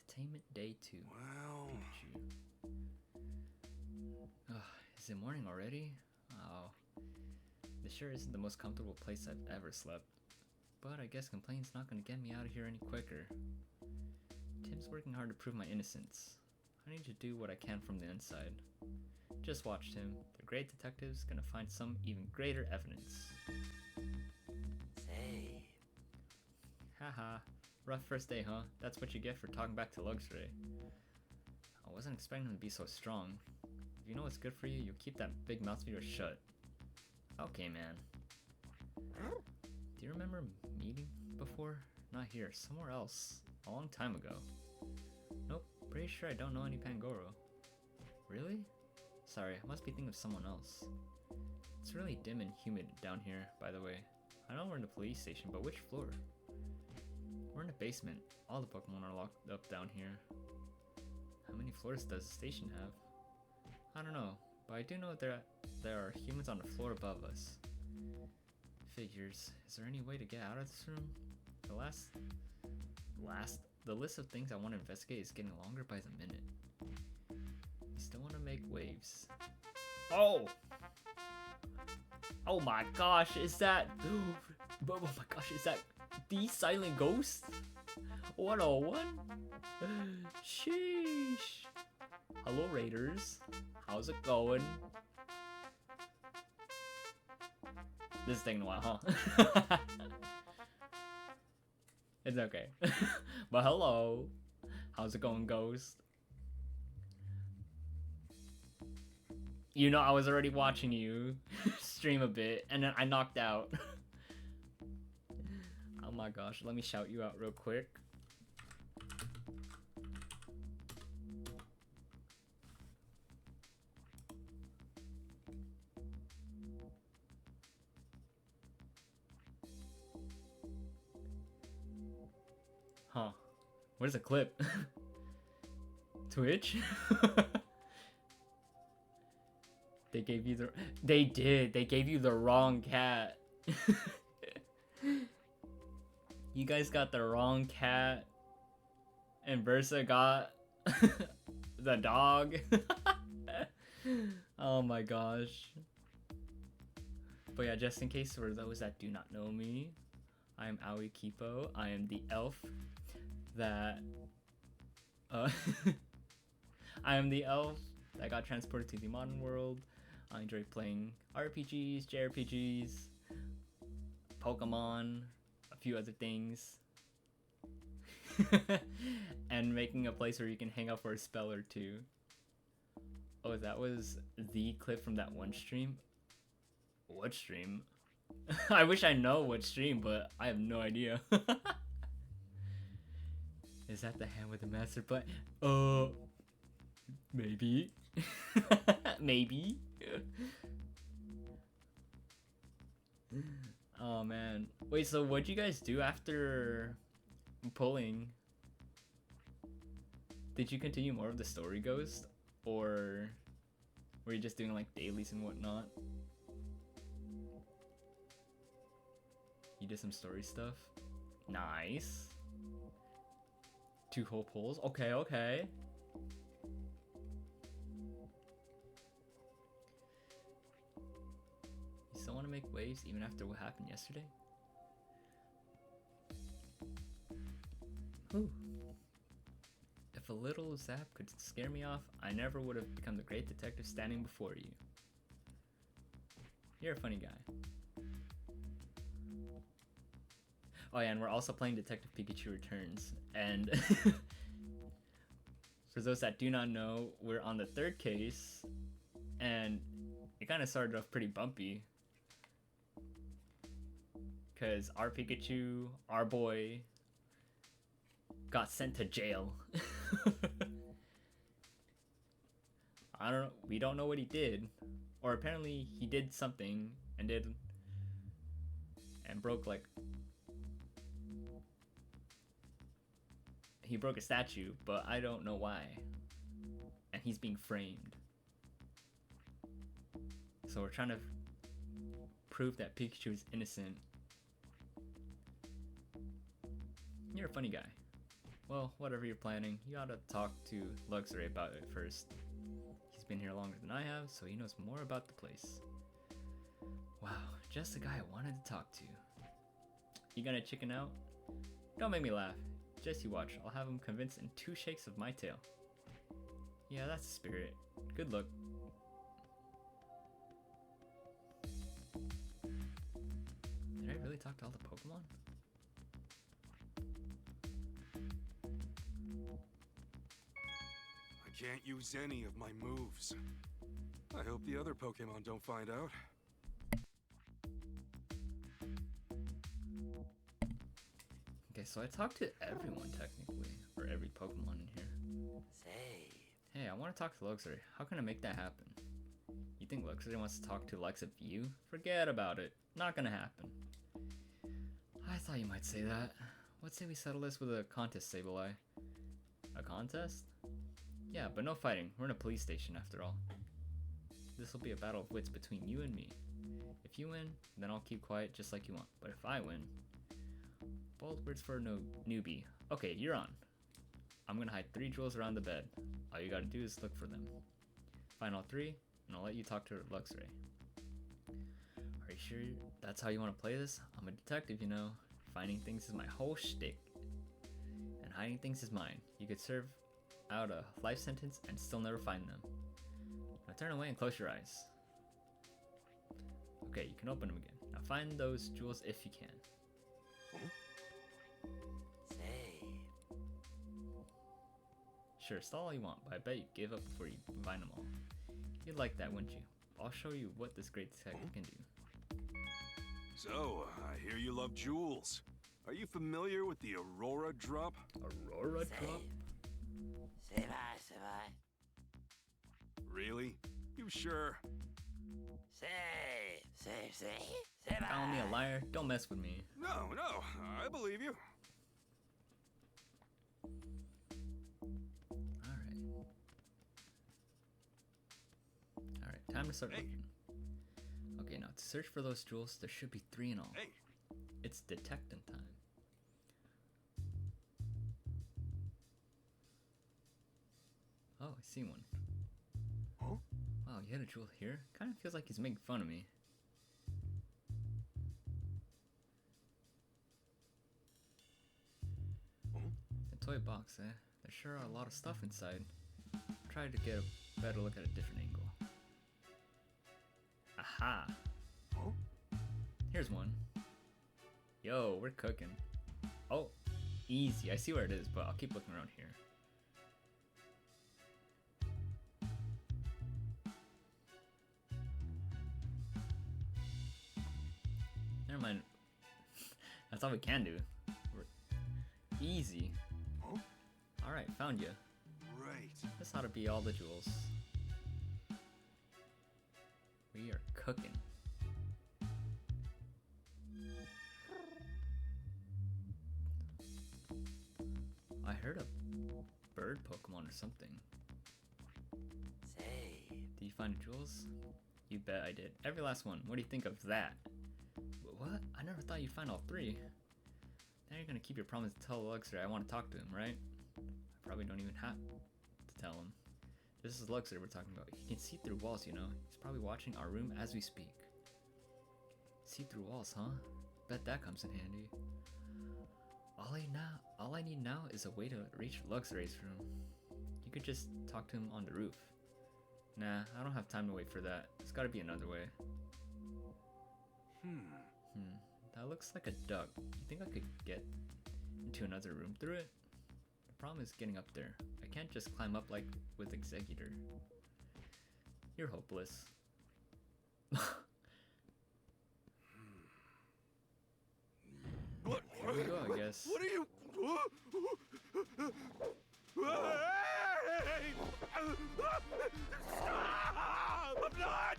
Entertainment Day 2. Well... Is it morning already? Oh. This sure isn't the most comfortable place I've ever slept. But I guess complaining's not gonna get me out of here any quicker. Tim's working hard to prove my innocence. I need to do what I can from the inside. Just watch Tim. The great detective's gonna find some even greater evidence. Say. Haha. Rough first day, huh? That's what you get for talking back to Luxray. I wasn't expecting him to be so strong. If you know what's good for you, you'll keep that big mouth of yours shut. Okay, man. Do you remember meeting before? Not here, somewhere else. A long time ago. Nope, pretty sure I don't know any Pangoro. Really? Sorry, I must be thinking of someone else. It's really dim and humid down here, by the way. I know we're in the police station, but which floor? We're in the basement. All the Pokemon are locked up down here. How many floors does the station have? I don't know, but I do know there are humans on the floor above us. Figures. Is there any way to get out of this room? The list of things I want to investigate is getting longer by the minute. You still want to make waves. Oh! Oh my gosh, is that... Oh my gosh, is that the Silent Ghost? 101? Sheesh. Hello, Raiders. How's it going? This is taking a while, huh? It's okay. But hello. How's it going, Ghost? You know, I was already watching you stream a bit, and then I knocked out. Oh my gosh, let me shout you out real quick. Huh. Where's the clip? Twitch? They gave you the... They did. They gave you the wrong cat. You guys got the wrong cat. And Versa got the dog. Oh my gosh. But yeah, just in case for those that do not know me, I am Aoi Kipo. I am the elf that I am the elf that got transported to the modern world. I enjoy playing RPGs, JRPGs, Pokemon, a few other things. And making a place where you can hang out for a spell or two. Oh, that was the clip from that one stream? What stream? I wish I know what stream, but I have no idea. Is that the hand with the master butt? Maybe. Maybe. Oh man. Wait, so what'd you guys do after pulling? Did you continue more of the story Ghost? Or were you just doing like dailies and whatnot? You did some story stuff? Nice. 2 whole pulls? Okay, okay. You still want to make waves even after what happened yesterday? Ooh. If a little zap could scare me off, I never would have become the great detective standing before you. You're a funny guy. Oh yeah, and we're also playing Detective Pikachu Returns. And for those that do not know, we're on the 3rd case. And it kind of started off pretty bumpy. Because our Pikachu, our boy, got sent to jail. We don't know what he did. Or apparently he did something and broke like he broke a statue, but I don't know why. And he's being framed. So we're trying to prove that Pikachu is innocent. You're a funny guy. Well, whatever you're planning, you ought to talk to Luxray about it first. He's been here longer than I have, so he knows more about the place. Wow, just the guy I wanted to talk to. You gonna chicken out? Don't make me laugh. Just you watch. I'll have him convinced in 2 shakes of my tail. Yeah, that's the spirit. Good luck. Did I really talk to all the Pokemon? I can't use any of my moves. I hope the other Pokemon don't find out. Okay, so I talked to everyone technically, or every Pokemon in here. Say. Hey, I want to talk to Luxray. How can I make that happen? You think Luxray wants to talk to likes of you? Forget about it. Not gonna happen. I thought you might say that. What say we settle this with a contest, Sableye? A contest? Yeah, but no fighting. We're in a police station after all. This will be a battle of wits between you and me. If you win, then I'll keep quiet just like you want. But if I win... Bold words for a newbie. Okay, you're on. I'm gonna hide 3 jewels around the bed. All you gotta do is look for them. Find all 3, and I'll let you talk to Luxray. Are you sure that's how you want to play this? I'm a detective, you know. Finding things is my whole shtick. And hiding things is mine. You could serve out a life sentence and still never find them. Now turn away and close your eyes. Okay, you can open them again. Now find those jewels if you can. Say. Sure, stall all you want, but I bet you give up before you find them all. You'd like that, wouldn't you? I'll show you what this great detective can do. So, I hear you love jewels. Are you familiar with the Aurora Drop? Aurora Drop? Say bye, say bye. Really? You sure? Say bye. Call me a liar? Don't mess with me. No, I believe you. Alright, time to start looking. Okay, now to search for those jewels, there should be 3 in all. Hey. It's detecting time. Oh, I see one. Huh? Wow, you had a jewel here? Kind of feels like he's making fun of me. The toy box, eh? There sure are a lot of stuff inside. Try to get a better look at a different angle. Aha! Huh? Here's one. Yo, we're cooking. Oh, easy. I see where it is, but I'll keep looking around here. Never mind. That's all we can do. Easy. Huh? Alright, found you. Right. This ought to be all the jewels. We are cooking. I heard a bird Pokemon or something. Say. Did you find the jewels? You bet I did. Every last one. What do you think of that? What? I never thought you'd find all 3. Now you're gonna keep your promise to tell Luxray I want to talk to him, right? I probably don't even have to tell him. This is Luxray we're talking about. He can see through walls, you know. He's probably watching our room as we speak. See through walls, huh? Bet that comes in handy. All I need now is a way to reach Luxray's room. You could just talk to him on the roof. Nah, I don't have time to wait for that. There's gotta be another way. That looks like a duck. You think I could get into another room through it? The problem is getting up there. I can't just climb up like with Executor. You're hopeless. What? Here we go, I guess. What are you? Hey! Stop! I'm not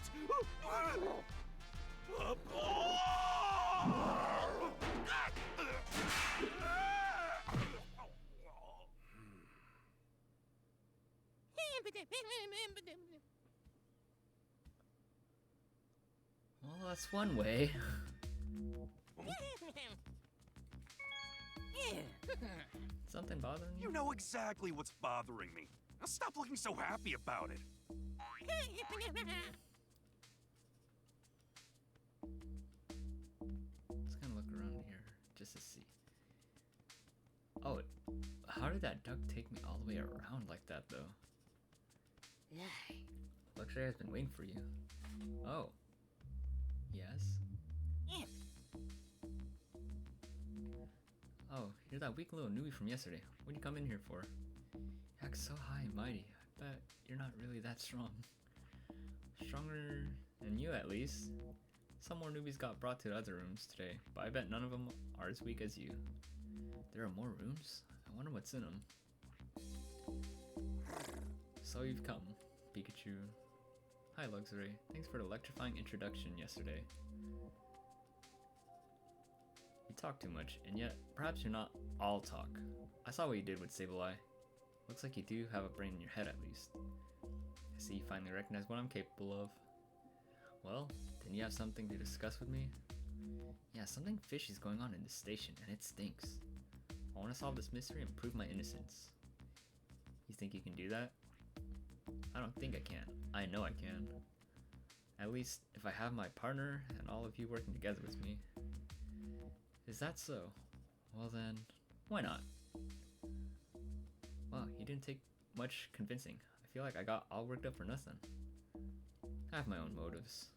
What? Well, that's one way. Something bothering you? You know exactly what's bothering me. Now stop looking so happy about it. Let's kind of look around here just to see. Oh, how did that duck take me all the way around like that, though? Luxury has been waiting for you. Oh. Yes? Oh, you're that weak little newbie from yesterday. What'd you come in here for? You act so high and mighty. I bet you're not really that strong. Stronger than you, at least. Some more newbies got brought to the other rooms today, but I bet none of them are as weak as you. There are more rooms? I wonder what's in them. So you've come, Pikachu. Hi, Luxury. Thanks for the electrifying introduction yesterday. You talk too much, and yet, perhaps you're not all talk. I saw what you did with Sableye. Looks like you do have a brain in your head, at least. I see you finally recognize what I'm capable of. Well, didn't you have something to discuss with me? Yeah, something fishy's going on in this station, and it stinks. I want to solve this mystery and prove my innocence. You think you can do that? I don't think I can. I know I can. At least, if I have my partner and all of you working together with me. Is that so? Well then, why not? Wow, you didn't take much convincing. I feel like I got all worked up for nothing. I have my own motives.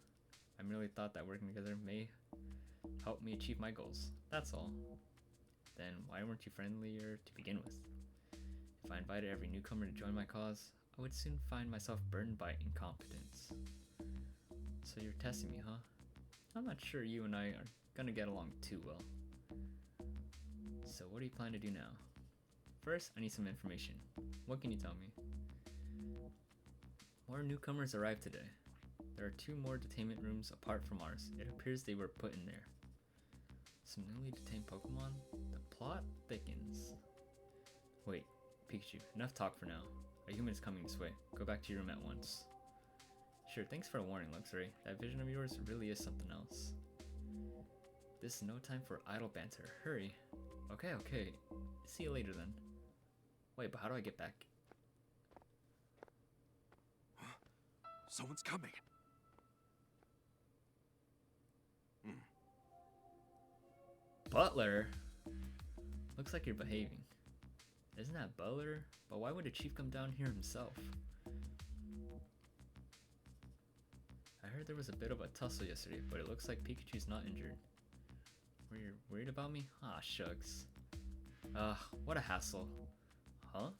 I merely thought that working together may help me achieve my goals. That's all. Then why weren't you friendlier to begin with? If I invited every newcomer to join my cause, I would soon find myself burdened by incompetence. So you're testing me, huh? I'm not sure you and I are gonna get along too well. So what do you plan to do now? First, I need some information. What can you tell me? More newcomers arrived today. There are 2 more detainment rooms apart from ours. It appears they were put in there. Some newly detained Pokemon? The plot thickens. Wait, Pikachu, enough talk for now. A human is coming this way. Go back to your room at once. Sure, thanks for the warning, Luxury. That vision of yours really is something else. This is no time for idle banter. Hurry. Okay. See you later then. Wait, but how do I get back? Someone's coming. Butler? Looks like you're behaving. Isn't that Butler? But why would a chief come down here himself? I heard there was a bit of a tussle yesterday, but it looks like Pikachu's not injured. Were you worried about me? Ah, shucks. What a hassle. Huh?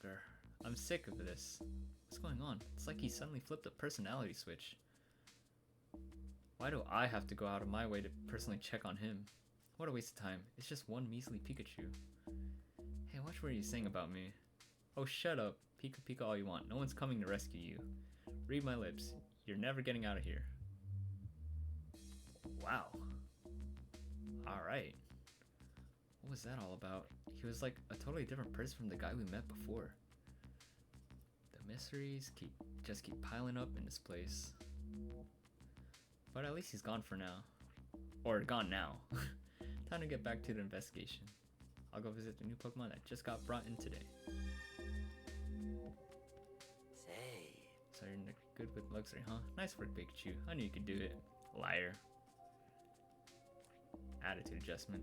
Grr, I'm sick of this. What's going on? It's like he suddenly flipped a personality switch. Why do I have to go out of my way to personally check on him? What a waste of time. It's just one measly Pikachu. Hey, watch what you're saying about me. Oh, shut up. Pika all you want. No one's coming to rescue you. Read my lips. You're never getting out of here. Wow. Alright. What was that all about? He was like a totally different person from the guy we met before. The mysteries just keep piling up in this place. But at least he's gone for now. Or gone now. Time to get back to the investigation. I'll go visit the new Pokemon that just got brought in today. Say. So you're good with Luxury, huh? Nice work, Pikachu. I knew you could do it. Liar. Attitude adjustment.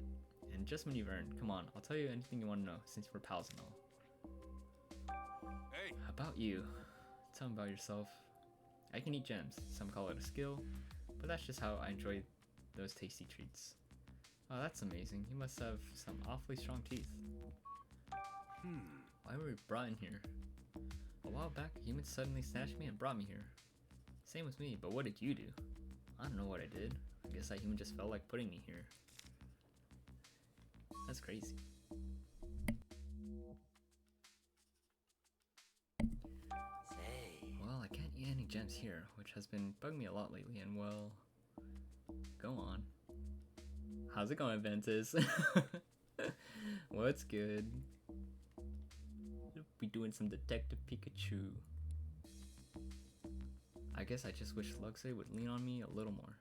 And adjustment you've earned. Come on, I'll tell you anything you want to know, since we're pals and all. Hey! How about you? Tell me about yourself. I can eat gems. Some call it a skill, but that's just how I enjoy those tasty treats. Oh, that's amazing. You must have some awfully strong teeth. Why were we brought in here? A while back, a human suddenly snatched me and brought me here. Same with me, but what did you do? I don't know what I did. I guess that human just felt like putting me here. That's crazy. Say. Well, I can't eat any gems here, which has been bugging me a lot lately, and well, go on. How's it going, Ventus? What's good? Be doing some Detective Pikachu. I guess I just wish Luxray would lean on me a little more.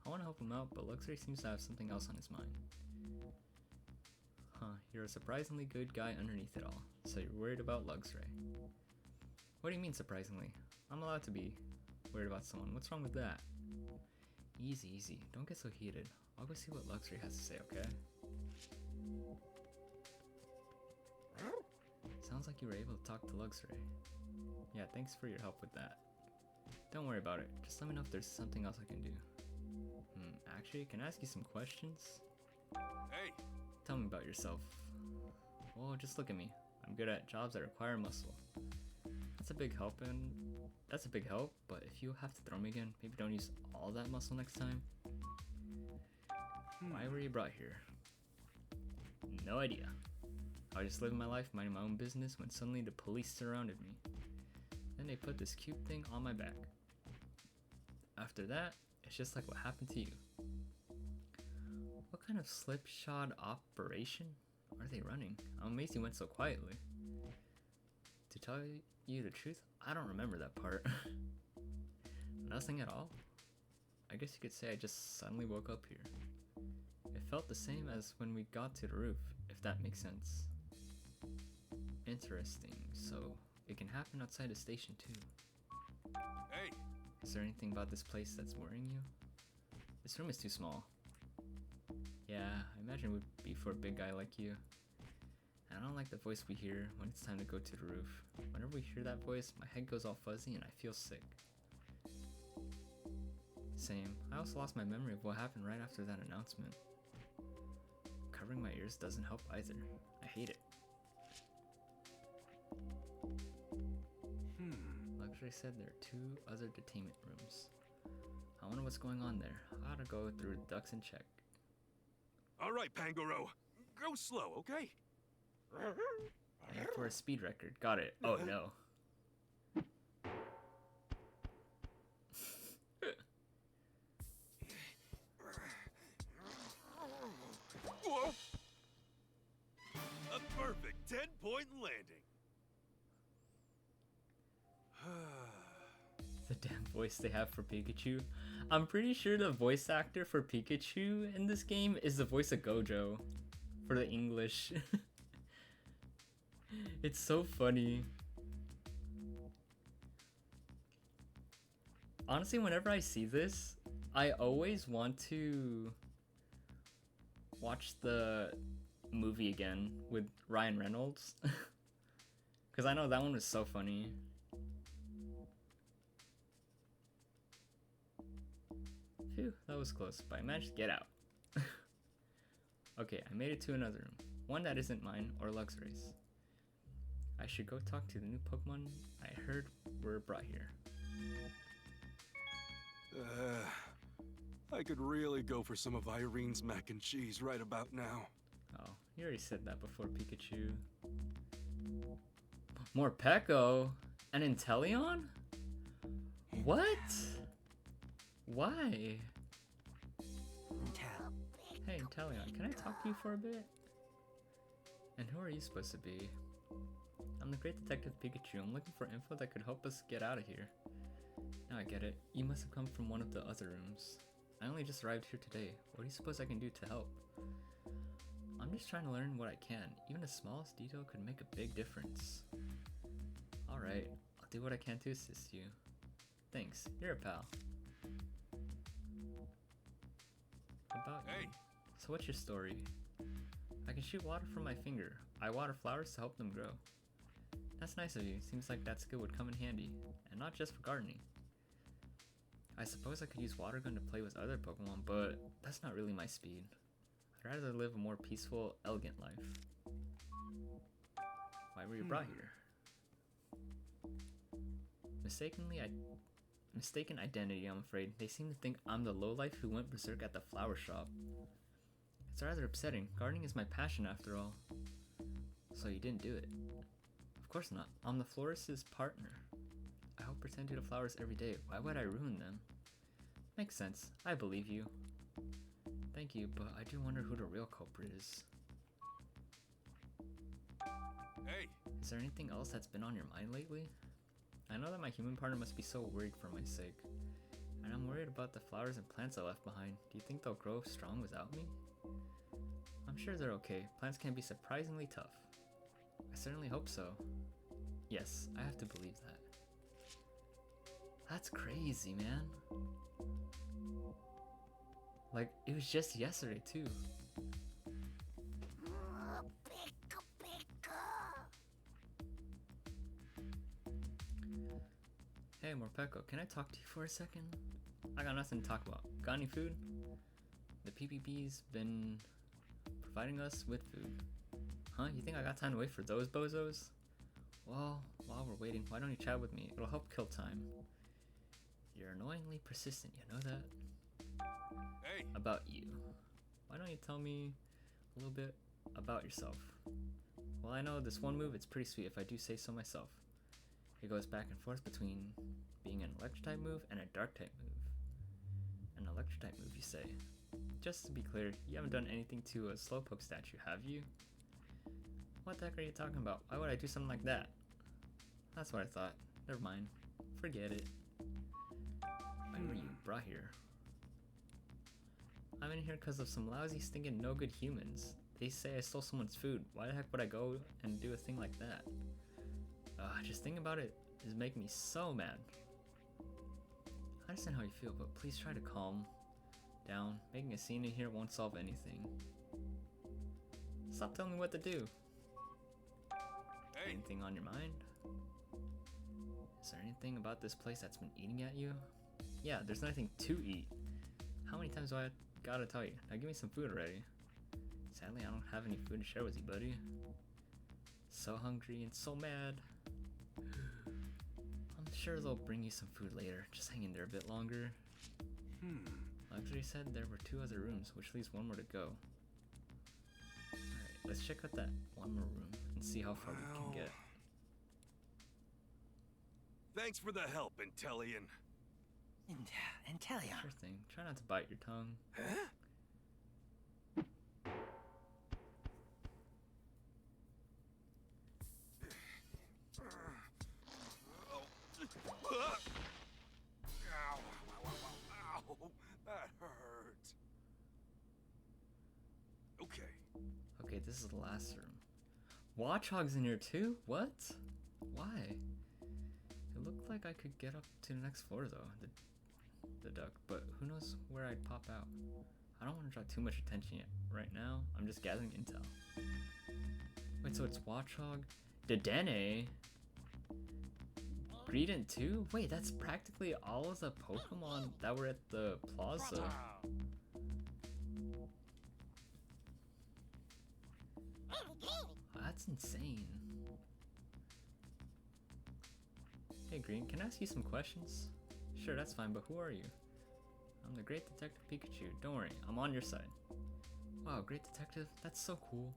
I want to help him out, but Luxray seems to have something else on his mind. Huh, you're a surprisingly good guy underneath it all, so you're worried about Luxray. What do you mean surprisingly? I'm allowed to be worried about someone. What's wrong with that? Easy, easy. Don't get so heated. I'll go see what Luxray has to say, okay? Sounds like you were able to talk to Luxray. Yeah, thanks for your help with that. Don't worry about it. Just let me know if there's something else I can do. Actually, can I ask you some questions? Hey! Tell me about yourself. Well, just look at me. I'm good at jobs that require muscle. That's a big help, but if you have to throw me again, maybe don't use all that muscle next time. Why were you brought here? No idea. I was just living my life, minding my own business, when suddenly the police surrounded me. Then they put this cute thing on my back. After that, it's just like what happened to you. What kind of slipshod operation are they running? I'm amazed you went so quietly. To tell you the truth, I don't remember that part. Nothing at all? I guess you could say I just suddenly woke up here. It felt the same as when we got to the roof, if that makes sense. Interesting, so it can happen outside the station too. Hey! Is there anything about this place that's worrying you? This room is too small. Yeah, I imagine it would be for a big guy like you. And I don't like the voice we hear when it's time to go to the roof. Whenever we hear that voice, my head goes all fuzzy and I feel sick. Same. I also lost my memory of what happened right after that announcement. Covering my ears doesn't help either. I hate it. Luxray said there are 2 other detainment rooms. I wonder what's going on there. I ought to go through the ducks and check. All right, Pangoro. Go slow, okay? Aim for a speed record. Got it. Oh no. Whoa! A perfect 10-point landing. The damn voice they have for Pikachu. I'm pretty sure the voice actor for Pikachu in this game is the voice of Gojo for the English. It's so funny. Honestly, whenever I see this, I always want to watch the movie again with Ryan Reynolds. Because I know that one was so funny. Phew, that was close, but I managed to get out. Okay, I made it to another room. One that isn't mine or Luxray's. I should go talk to the new Pokemon I heard were brought here. I could really go for some of Irene's mac and cheese right about now. Oh, you already said that before, Pikachu. More Peko? An Inteleon? What? Why? Hey, Inteleon, can I talk to you for a bit? And who are you supposed to be? I'm the great detective Pikachu. I'm looking for info that could help us get out of here. Now I get it. You must have come from one of the other rooms. I only just arrived here today. What do you suppose I can do to help? I'm just trying to learn what I can. Even the smallest detail could make a big difference. Alright, I'll do what I can to assist you. Thanks, you're a pal. About you. So what's your story? I can shoot water from my finger. I water flowers to help them grow. That's nice of you. Seems like that skill would come in handy. And not just for gardening. I suppose I could use water gun to play with other Pokemon, but that's not really my speed. I'd rather live a more peaceful, elegant life. Why were you brought here? Mistaken identity, I'm afraid. They seem to think I'm the lowlife who went berserk at the flower shop. It's rather upsetting. Gardening is my passion after all. So you didn't do it? Of course not. I'm the florist's partner. I help pretend to the flowers every day. Why would I ruin them? Makes sense. I believe you. Thank you, but I do wonder who the real culprit is. Hey, Is there anything else that's been on your mind lately? I know that my human partner must be so worried for my sake. And I'm worried about the flowers and plants I left behind. Do you think they'll grow strong without me? I'm sure they're okay. Plants can be surprisingly tough. I certainly hope so. Yes, I have to believe that. That's crazy, man. Like, it was just yesterday, too. Hey, Morpeko, can I talk to you for a second? I got nothing to talk about. Got any food? The PPP's been providing us with food. Huh? You think I got time to wait for those bozos? Well, while we're waiting, why don't you chat with me? It'll help kill time. You're annoyingly persistent, you know that? hey, About you. Why don't you tell me a little bit about yourself? Well, I know this one move, it's pretty sweet if I do say so myself. It goes back and forth between being an electric type move and a dark type move. An electric type move, you say? Just to be clear, you haven't done anything to a Slowpoke statue, have you? What the heck are you talking about? Why would I do something like that? That's what I thought. Never mind. Forget it. Why were you brought here? I'm in here because of some lousy, stinking, no good humans. They say I stole someone's food. Why the heck would I go and do a thing like that? Just thinking about it is making me so mad. I understand how you feel, but please try to calm down. Making a scene in here won't solve anything. Stop telling me what to do. hey. Anything on your mind? Is there anything about this place that's been eating at you? Yeah, there's nothing to eat. How many times do I gotta tell you? Now give me some food already. Sadly, I don't have any food to share with you, buddy. So hungry and so mad. I'm sure they'll bring you some food later. Just hang in there a bit longer. Luxury said there were 2 other rooms, which leaves 1 more to go. Alright, let's check out that 1 more room and see how far we can get. Thanks for the help, Intellion. Intellion. Sure thing. Try not to bite your tongue. Huh? Ow, ow, that hurt. Okay. Okay, this is the last room. Watchog's in here too? What? Why? It looked like I could get up to the next floor though, the duck, but who knows where I'd pop out. I don't want to draw too much attention yet. Right now, I'm just gathering intel. Wait, so it's Watchog, Dedenne, Greedent too? Wait, that's practically all of the Pokemon that were at the plaza. That's insane. Hey Green, can I ask you some questions? Sure, that's fine, but who are you? I'm the Great Detective Pikachu. Don't worry, I'm on your side. Wow, Great Detective? That's so cool.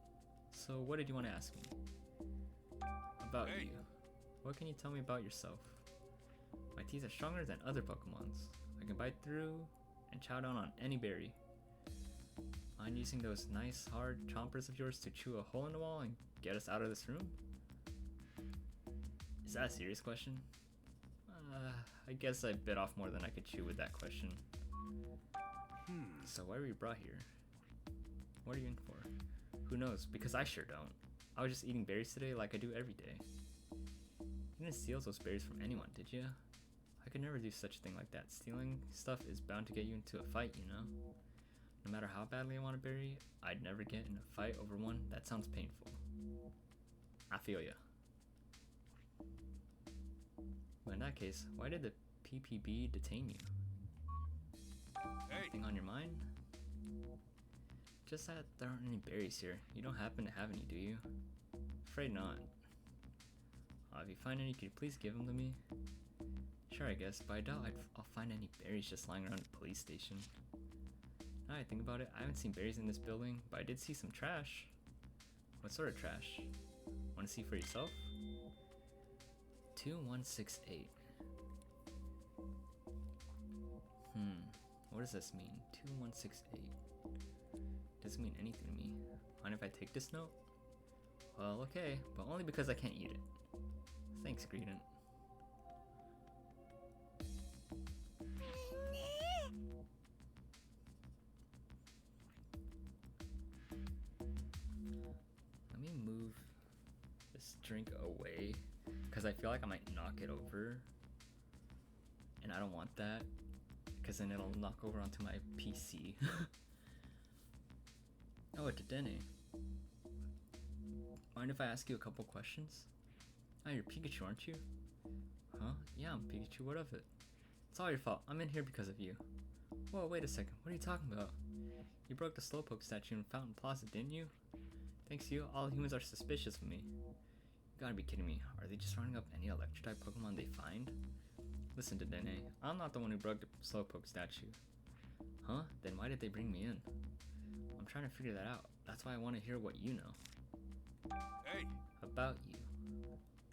So what did you want to ask me? About Hey. you. What can you tell me about yourself? My teeth are stronger than other Pokemons. I can bite through and chow down on any berry. Mind using those nice hard chompers of yours to chew a hole in the wall and get us out of this room? Is that a serious question? I guess I bit off more than I could chew with that question. So why were you brought here? What are you in for? Who knows, because I sure don't. I was just eating berries today like I do every day. You didn't steal those berries from anyone, did you? I could never do such a thing like that. Stealing stuff is bound to get you into a fight, you know? No matter how badly I want a berry, I'd never get in a fight over one. That sounds painful. I feel ya. But in that case, why did the PPB detain you? Hey. Anything on your mind? Just that there aren't any berries here. You don't happen to have any, do you? Afraid not. If you find any, could you please give them to me? Sure, I guess, but I doubt I'll find any berries just lying around the police station. Now I think about it, I haven't seen berries in this building, but I did see some trash. What sort of trash? Want to see for yourself? 2168. What does this mean? 2168. Doesn't mean anything to me. Mind if I take this note? Well, okay, but only because I can't eat it. Thanks, Greedent. Let me move this drink away because I feel like I might knock it over. And I don't want that because then it'll knock over onto my PC. Oh, it's Dene. Mind if I ask you a couple questions? Oh, you're Pikachu, aren't you? Huh? Yeah, I'm Pikachu. What of it? It's all your fault. I'm in here because of you. Whoa, wait a second. What are you talking about? You broke the Slowpoke statue in Fountain Plaza, didn't you? Thanks to you, all humans are suspicious of me. You gotta be kidding me. Are they just rounding up any electric-type Pokemon they find? Listen to Dene. I'm not the one who broke the Slowpoke statue. Huh? Then why did they bring me in? I'm trying to figure that out. That's why I want to hear what you know. Hey! About you.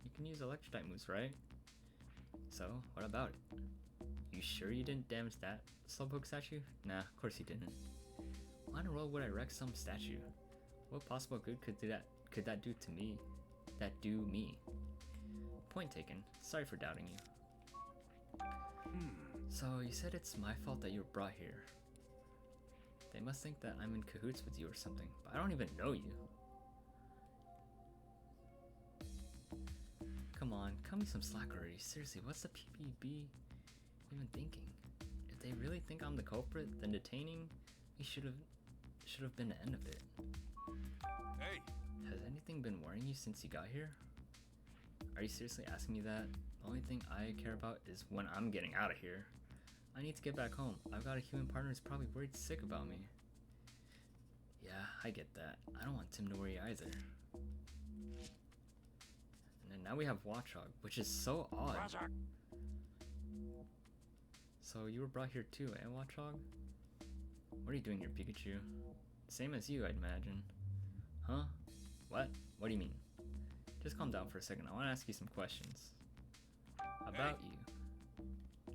You can use electric-type moves, right? So, what about it? You sure you didn't damage that Slowpoke statue? Nah, of course you didn't. Why in the world would I wreck some statue? What possible good could that do to me? That do me? Point taken. Sorry for doubting you. So, you said it's my fault that you were brought here. They must think that I'm in cahoots with you or something, but I don't even know you. Come on, cut me some slack already. Seriously, what's the PPB even thinking? If they really think I'm the culprit, then detaining me should have been the end of it. Hey! Has anything been worrying you since you got here? Are you seriously asking me that? The only thing I care about is when I'm getting out of here. I need to get back home. I've got a human partner who's probably worried sick about me. Yeah, I get that. I don't want Tim to worry either. And then now we have Watchog, which is so odd. So you were brought here too, eh, Watchog? What are you doing here, Pikachu? Same as you, I'd imagine. Huh? What? What do you mean? Just calm down for a second. I want to ask you some questions. About you.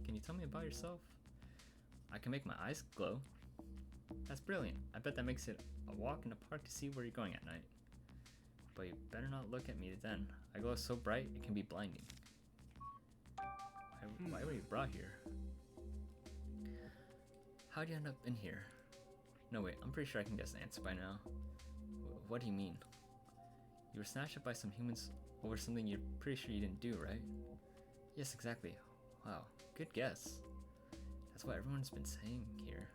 Can you tell me about yourself? I can make my eyes glow. That's brilliant. I bet that makes it a walk in the park to see where you're going at night. But you better not look at me then. I glow so bright it can be blinding. Why were you brought here? How'd you end up in here? No wait, I'm pretty sure I can guess the answer by now. What do you mean? You were snatched up by some humans over something you're pretty sure you didn't do, right? Yes, exactly. Wow, good guess. That's what everyone's been saying here.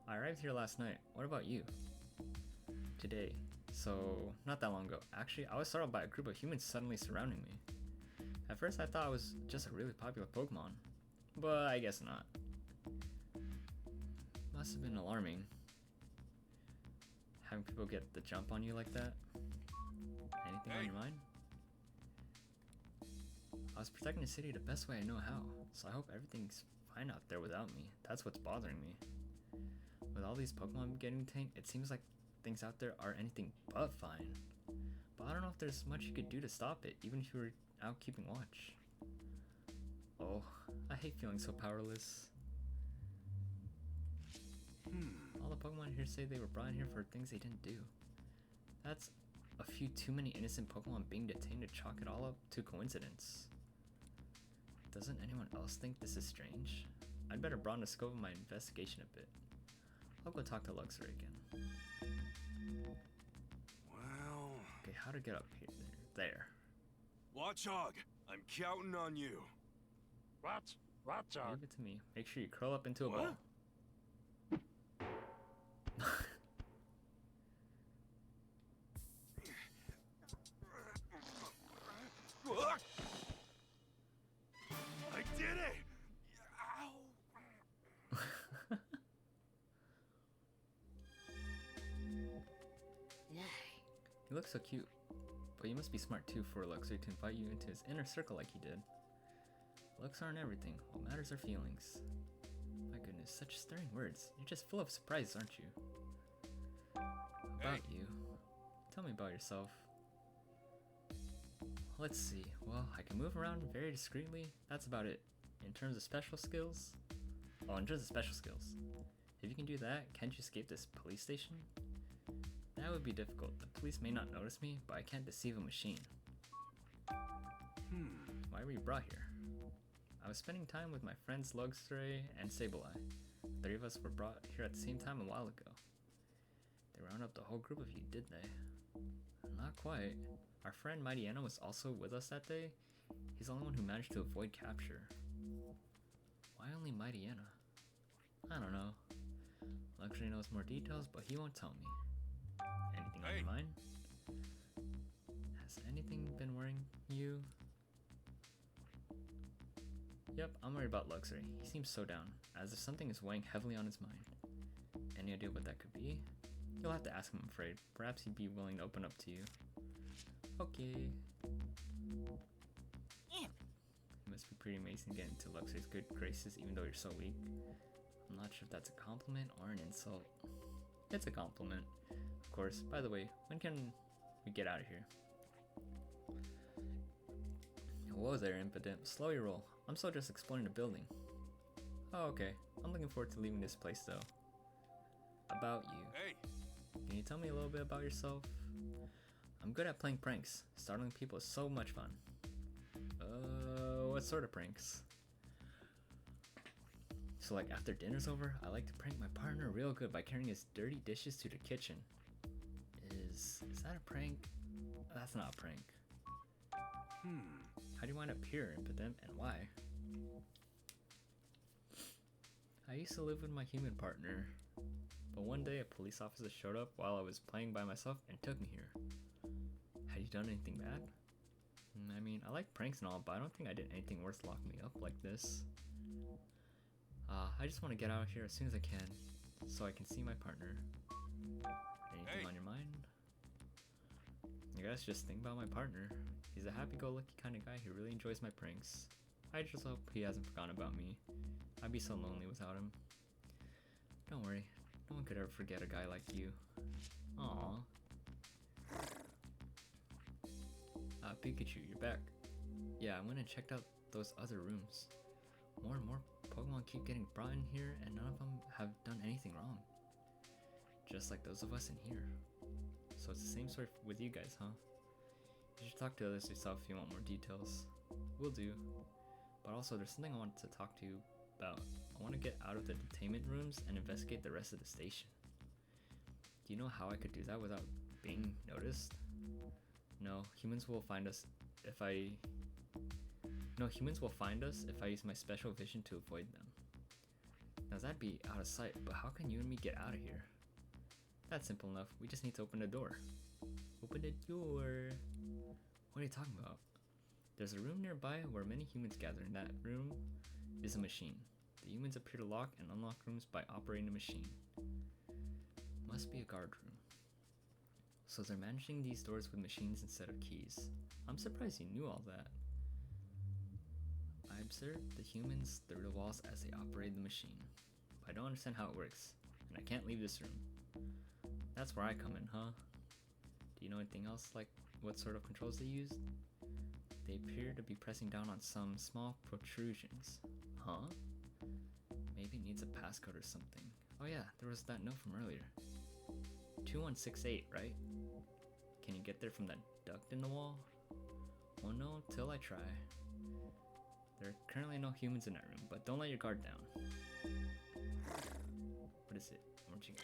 I arrived here last night. What about you? Today. So, not that long ago. Actually, I was startled by a group of humans suddenly surrounding me. At first, I thought it was just a really popular Pokemon. But I guess not. Must have been alarming. Having people get the jump on you like that. Anything on your mind? I was protecting the city the best way I know how, so I hope everything's fine out there without me. That's what's bothering me. With all these Pokemon getting tamed, it seems like things out there are anything but fine. But I don't know if there's much you could do to stop it, even if you were out keeping watch. Oh, I hate feeling so powerless. All the Pokemon here say they were brought in here for things they didn't do. That's a few too many innocent Pokemon being detained to chalk it all up to coincidence. Doesn't anyone else think this is strange? I'd better broaden the scope of my investigation a bit. I'll go talk to Luxray again. Well... Okay, how to get up here? There. Watchog, I'm counting on you. Leave it to me. Make sure you curl up into a ball. I did it! Ow! You look so cute, but you must be smart too for Luxray to invite you into his inner circle like he did. Looks aren't everything. What matters are feelings. My goodness, such stirring words. You're just full of surprises, aren't you? About you. Tell me about yourself. Let's see. Well, I can move around very discreetly. That's about it. In terms of special skills, Oh, and just the special skills. If you can do that, can't you escape this police station? That would be difficult. The police may not notice me, but I can't deceive a machine. Why were you brought here? I was spending time with my friends Luxray and Sableye. The 3 of us were brought here at the same time a while ago. They rounded up the whole group of you, did they? Not quite. Our friend Mighty Anna was also with us that day. He's the only one who managed to avoid capture. Why only Mighty Anna? I don't know. Luxray knows more details, but he won't tell me. Anything on your mind? Has anything been worrying you? Yep, I'm worried about Luxray. He seems so down, as if something is weighing heavily on his mind. Any idea what that could be? You'll have to ask him, I'm afraid. Perhaps he'd be willing to open up to you. Okay. It must be pretty amazing to get into Luxray's good graces even though you're so weak. I'm not sure if that's a compliment or an insult. It's a compliment. Of course, by the way, when can we get out of here? Whoa there, impotent. Slow your roll. I'm still just exploring the building. Oh, okay. I'm looking forward to leaving this place though. About you. Hey! Can you tell me a little bit about yourself? I'm good at playing pranks. Startling people is so much fun. What sort of pranks? So like after dinner's over, I like to prank my partner real good by carrying his dirty dishes to the kitchen. Is that a prank? That's not a prank. How do you wind up here, impotent, and why? I used to live with my human partner, but one day a police officer showed up while I was playing by myself and took me here. Had you done anything bad? I mean, I like pranks and all, but I don't think I did anything worth locking me up like this. I just want to get out of here as soon as I can, so I can see my partner. Anything on your mind? I guess just think about my partner. He's a happy-go-lucky kind of guy who really enjoys my pranks. I just hope he hasn't forgotten about me. I'd be so lonely without him. Don't worry, no one could ever forget a guy like you. Aww. Pikachu, you're back. Yeah, I went and checked out those other rooms. More and more Pokemon keep getting brought in here, and none of them have done anything wrong. Just like those of us in here. So it's the same sort with you guys, huh? You should talk to others yourself if you want more details. Will do. But also, there's something I wanted to talk to you about. I want to get out of the detainment rooms and investigate the rest of the station. Do you know how I could do that without being noticed? No, humans will find us if I use my special vision to avoid them. Now that'd be out of sight, but how can you and me get out of here? That's simple enough. We just need to open the door. Open the door. What are you talking about? There's a room nearby where many humans gather. In that room is a machine. The humans appear to lock and unlock rooms by operating the machine. Must be a guard room. So they're managing these doors with machines instead of keys. I'm surprised you knew all that. I observed the humans through the walls as they operated the machine. But I don't understand how it works, and I can't leave this room. That's where I come in, huh? Do you know anything else, like what sort of controls they used? They appear to be pressing down on some small protrusions. Huh? Maybe it needs a passcode or something. Oh yeah, there was that note from earlier. 2168, right? Can you get there from that duct in the wall? Well, no, till I try. There are currently no humans in that room, but don't let your guard down. What is it? Where'd you go?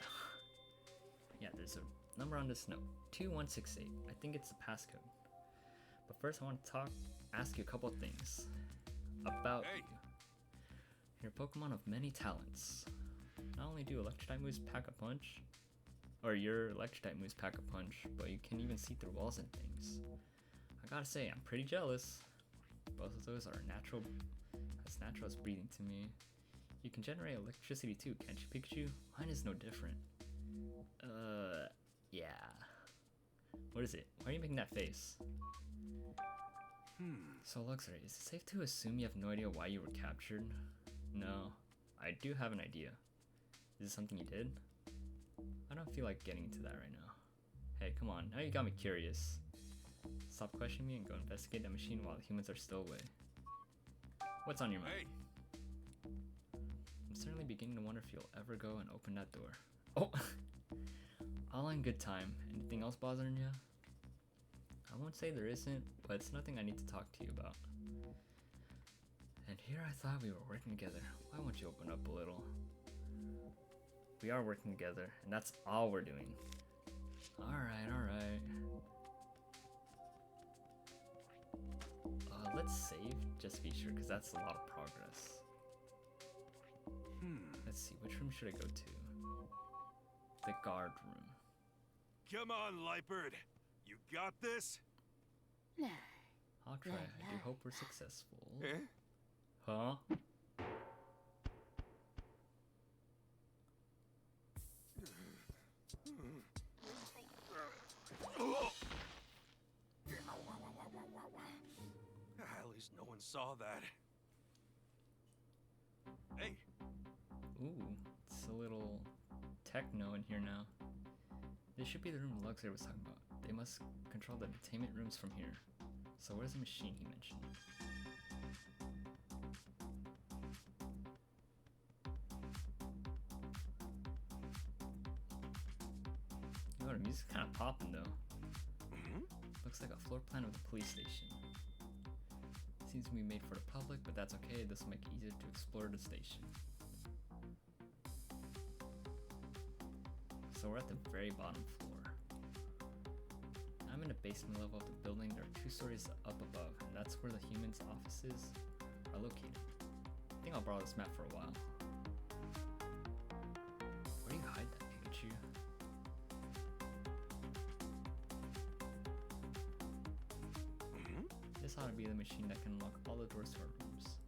Yeah, there's a number on this note. 2168. I think it's the passcode. But first I want to ask you a couple of things about you. You're a Pokemon of many talents. Not only do electric-type moves pack a punch, or your electric-type moves pack a punch, but you can even see through walls and things. I gotta say, I'm pretty jealous. Both of those are natural as breathing to me. You can generate electricity too, can't you, Pikachu? Mine is no different. Yeah. What is it? Why are you making that face? So Luxray, is it safe to assume you have no idea why you were captured? No, I do have an idea. Is it something you did? I don't feel like getting into that right now. Hey, come on, now you got me curious. Stop questioning me and go investigate that machine while the humans are still away. What's on your mind? I'm certainly beginning to wonder if you'll ever go and open that door. Oh! All in good time. Anything else bothering you? I won't say there isn't, but it's nothing I need to talk to you about. And here I thought we were working together. Why won't you open up a little? We are working together, and that's all we're doing. Alright, alright. Let's save, just to be sure, because that's a lot of progress. Let's see, which room should I go to? The guard room. Come on, Leipard. You got this? I'll try. I do hope we're successful. Eh? Huh? At least no one saw that. Hey, Ooh, it's a little techno in here now. This should be the room Luxray was talking about. They must control the detainment rooms from here. So where's the machine he mentioned? You know, the music's kind of popping though. Looks like a floor plan of the police station. Seems to be made for the public, but that's okay. This will make it easier to explore the station. So we're at the very bottom floor. I'm in the basement level of the building. There are 2 stories up above, and that's where the humans' offices are located. I think I'll borrow this map for a while. Where do you hide that, Pikachu? This ought to be the machine that can unlock all the doors to our rooms.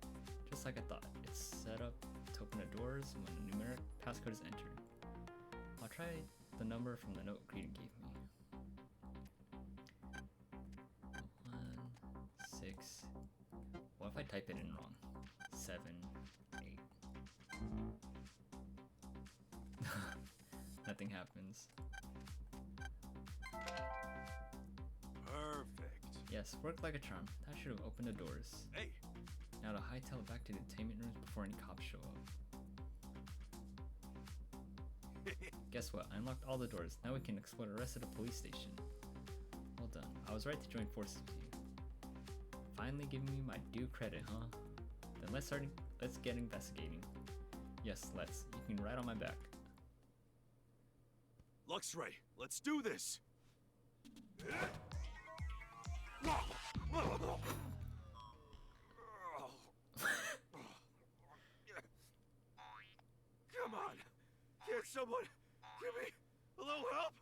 Just like I thought, it's set up to open the doors when a numeric passcode is entered. I'll try the number from the note Greeting gave me. 1, 6. What if I type it in wrong? 7, 8. Nothing happens. perfect. Yes, worked like a charm. That should have opened the doors. Hey, Now to hightail it back to the detainment rooms before any cops show up. Guess what? I unlocked all the doors. Now we can explore the rest of the police station. Well done. I was right to join forces with you. Finally giving me my due credit, huh? Then let's get investigating. Yes, let's. You can ride on my back. Luxray, let's do this. Come on, can't someone give me a little help?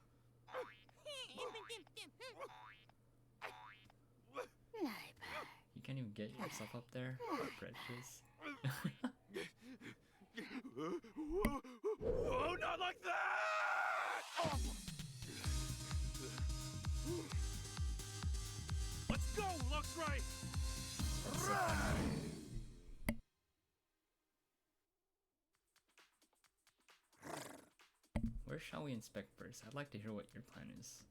You can't even get yourself up there? Precious. Whoa, not like that! Let's go, Luxray! That's so funny. Where shall we inspect first? I'd like to hear what your plan is.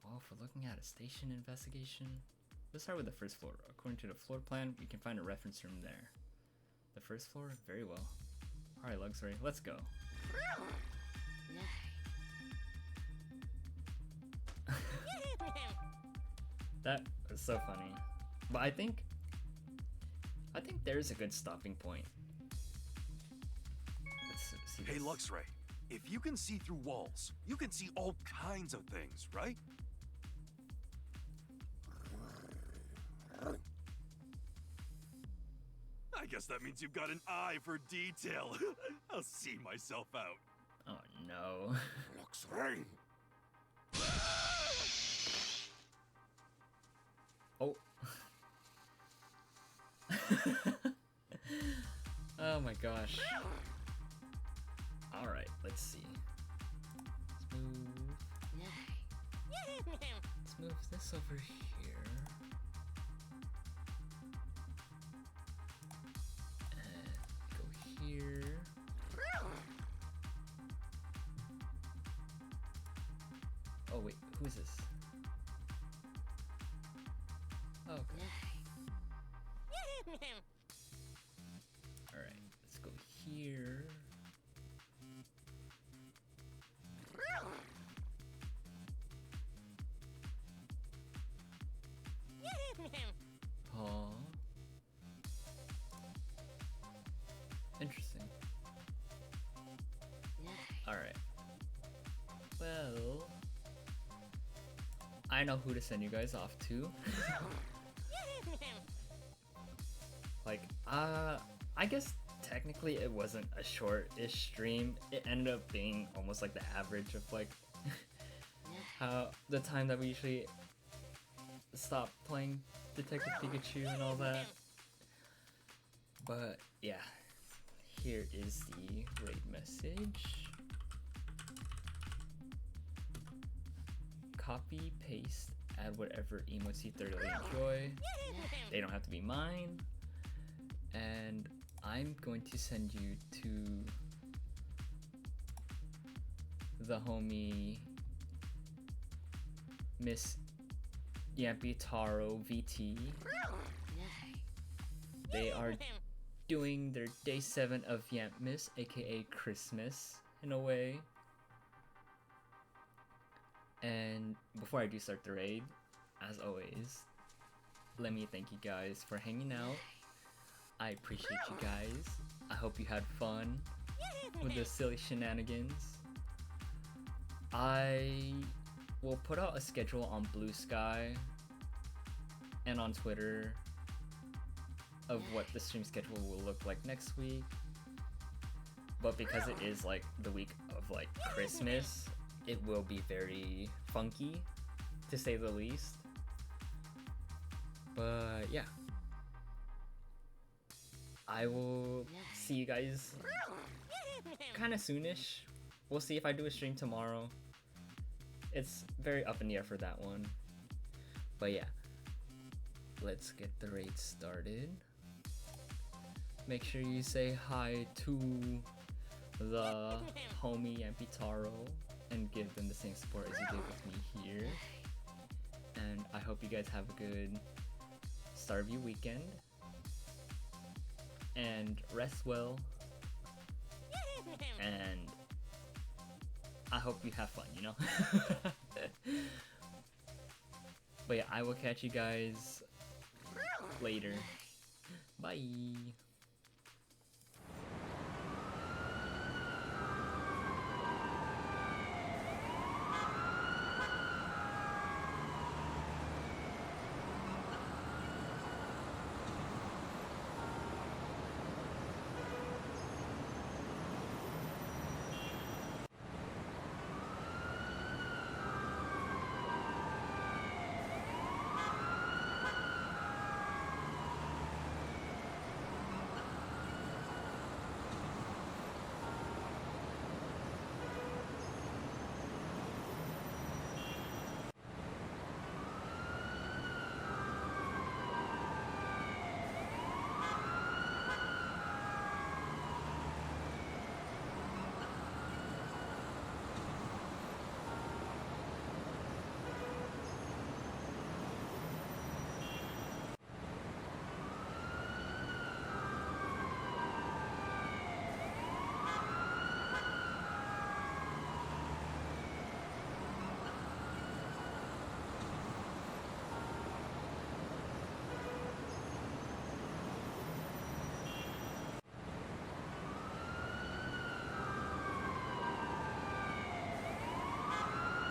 Well, if we're looking at a station investigation, let's start with the first floor. According to the floor plan, we can find a reference room there. The first floor? Very well. Alright, Luxray, let's go. That was so funny. But I think there's a good stopping point. Let's see Hey, this. Luxray, if you can see through walls, you can see all kinds of things, right? I guess that means you've got an eye for detail. I'll see myself out. Oh no. Luxray! Oh. Oh my gosh. Alright, let's see. Let's move this over here. And go here. Oh wait, who is this? Oh, okay. Alright, let's go here. Huh. Interesting. Alright. Well, I know who to send you guys off to. Like, I guess technically it wasn't a short-ish stream. It ended up being almost like the average of like how the time that we usually stop playing Detective Pikachu and all that. But yeah, here is the raid message. Copy, paste, add whatever emotes you thoroughly enjoy. They don't have to be mine. And I'm going to send you to the homie Miss Yampy Taro VT. They are doing their day 7 of Yampmas, aka Christmas, in a way. And before I do start the raid, as always, let me thank you guys for hanging out. I appreciate you guys. I hope you had fun with the silly shenanigans. I will put out a schedule on Blue Sky and on Twitter of what the stream schedule will look like next week. But because it is like the week of like Christmas, it will be very funky, to say the least. But yeah, I will see you guys kind of soonish. We'll see if I do a stream tomorrow. It's very up in the air for that one. But yeah, let's get the raid started. Make sure you say hi to the homie Ampitaro and give them the same support as you did with me here. And I hope you guys have a good start of your weekend. And rest well. And I hope you have fun, you know? But yeah, I will catch you guys later. Bye!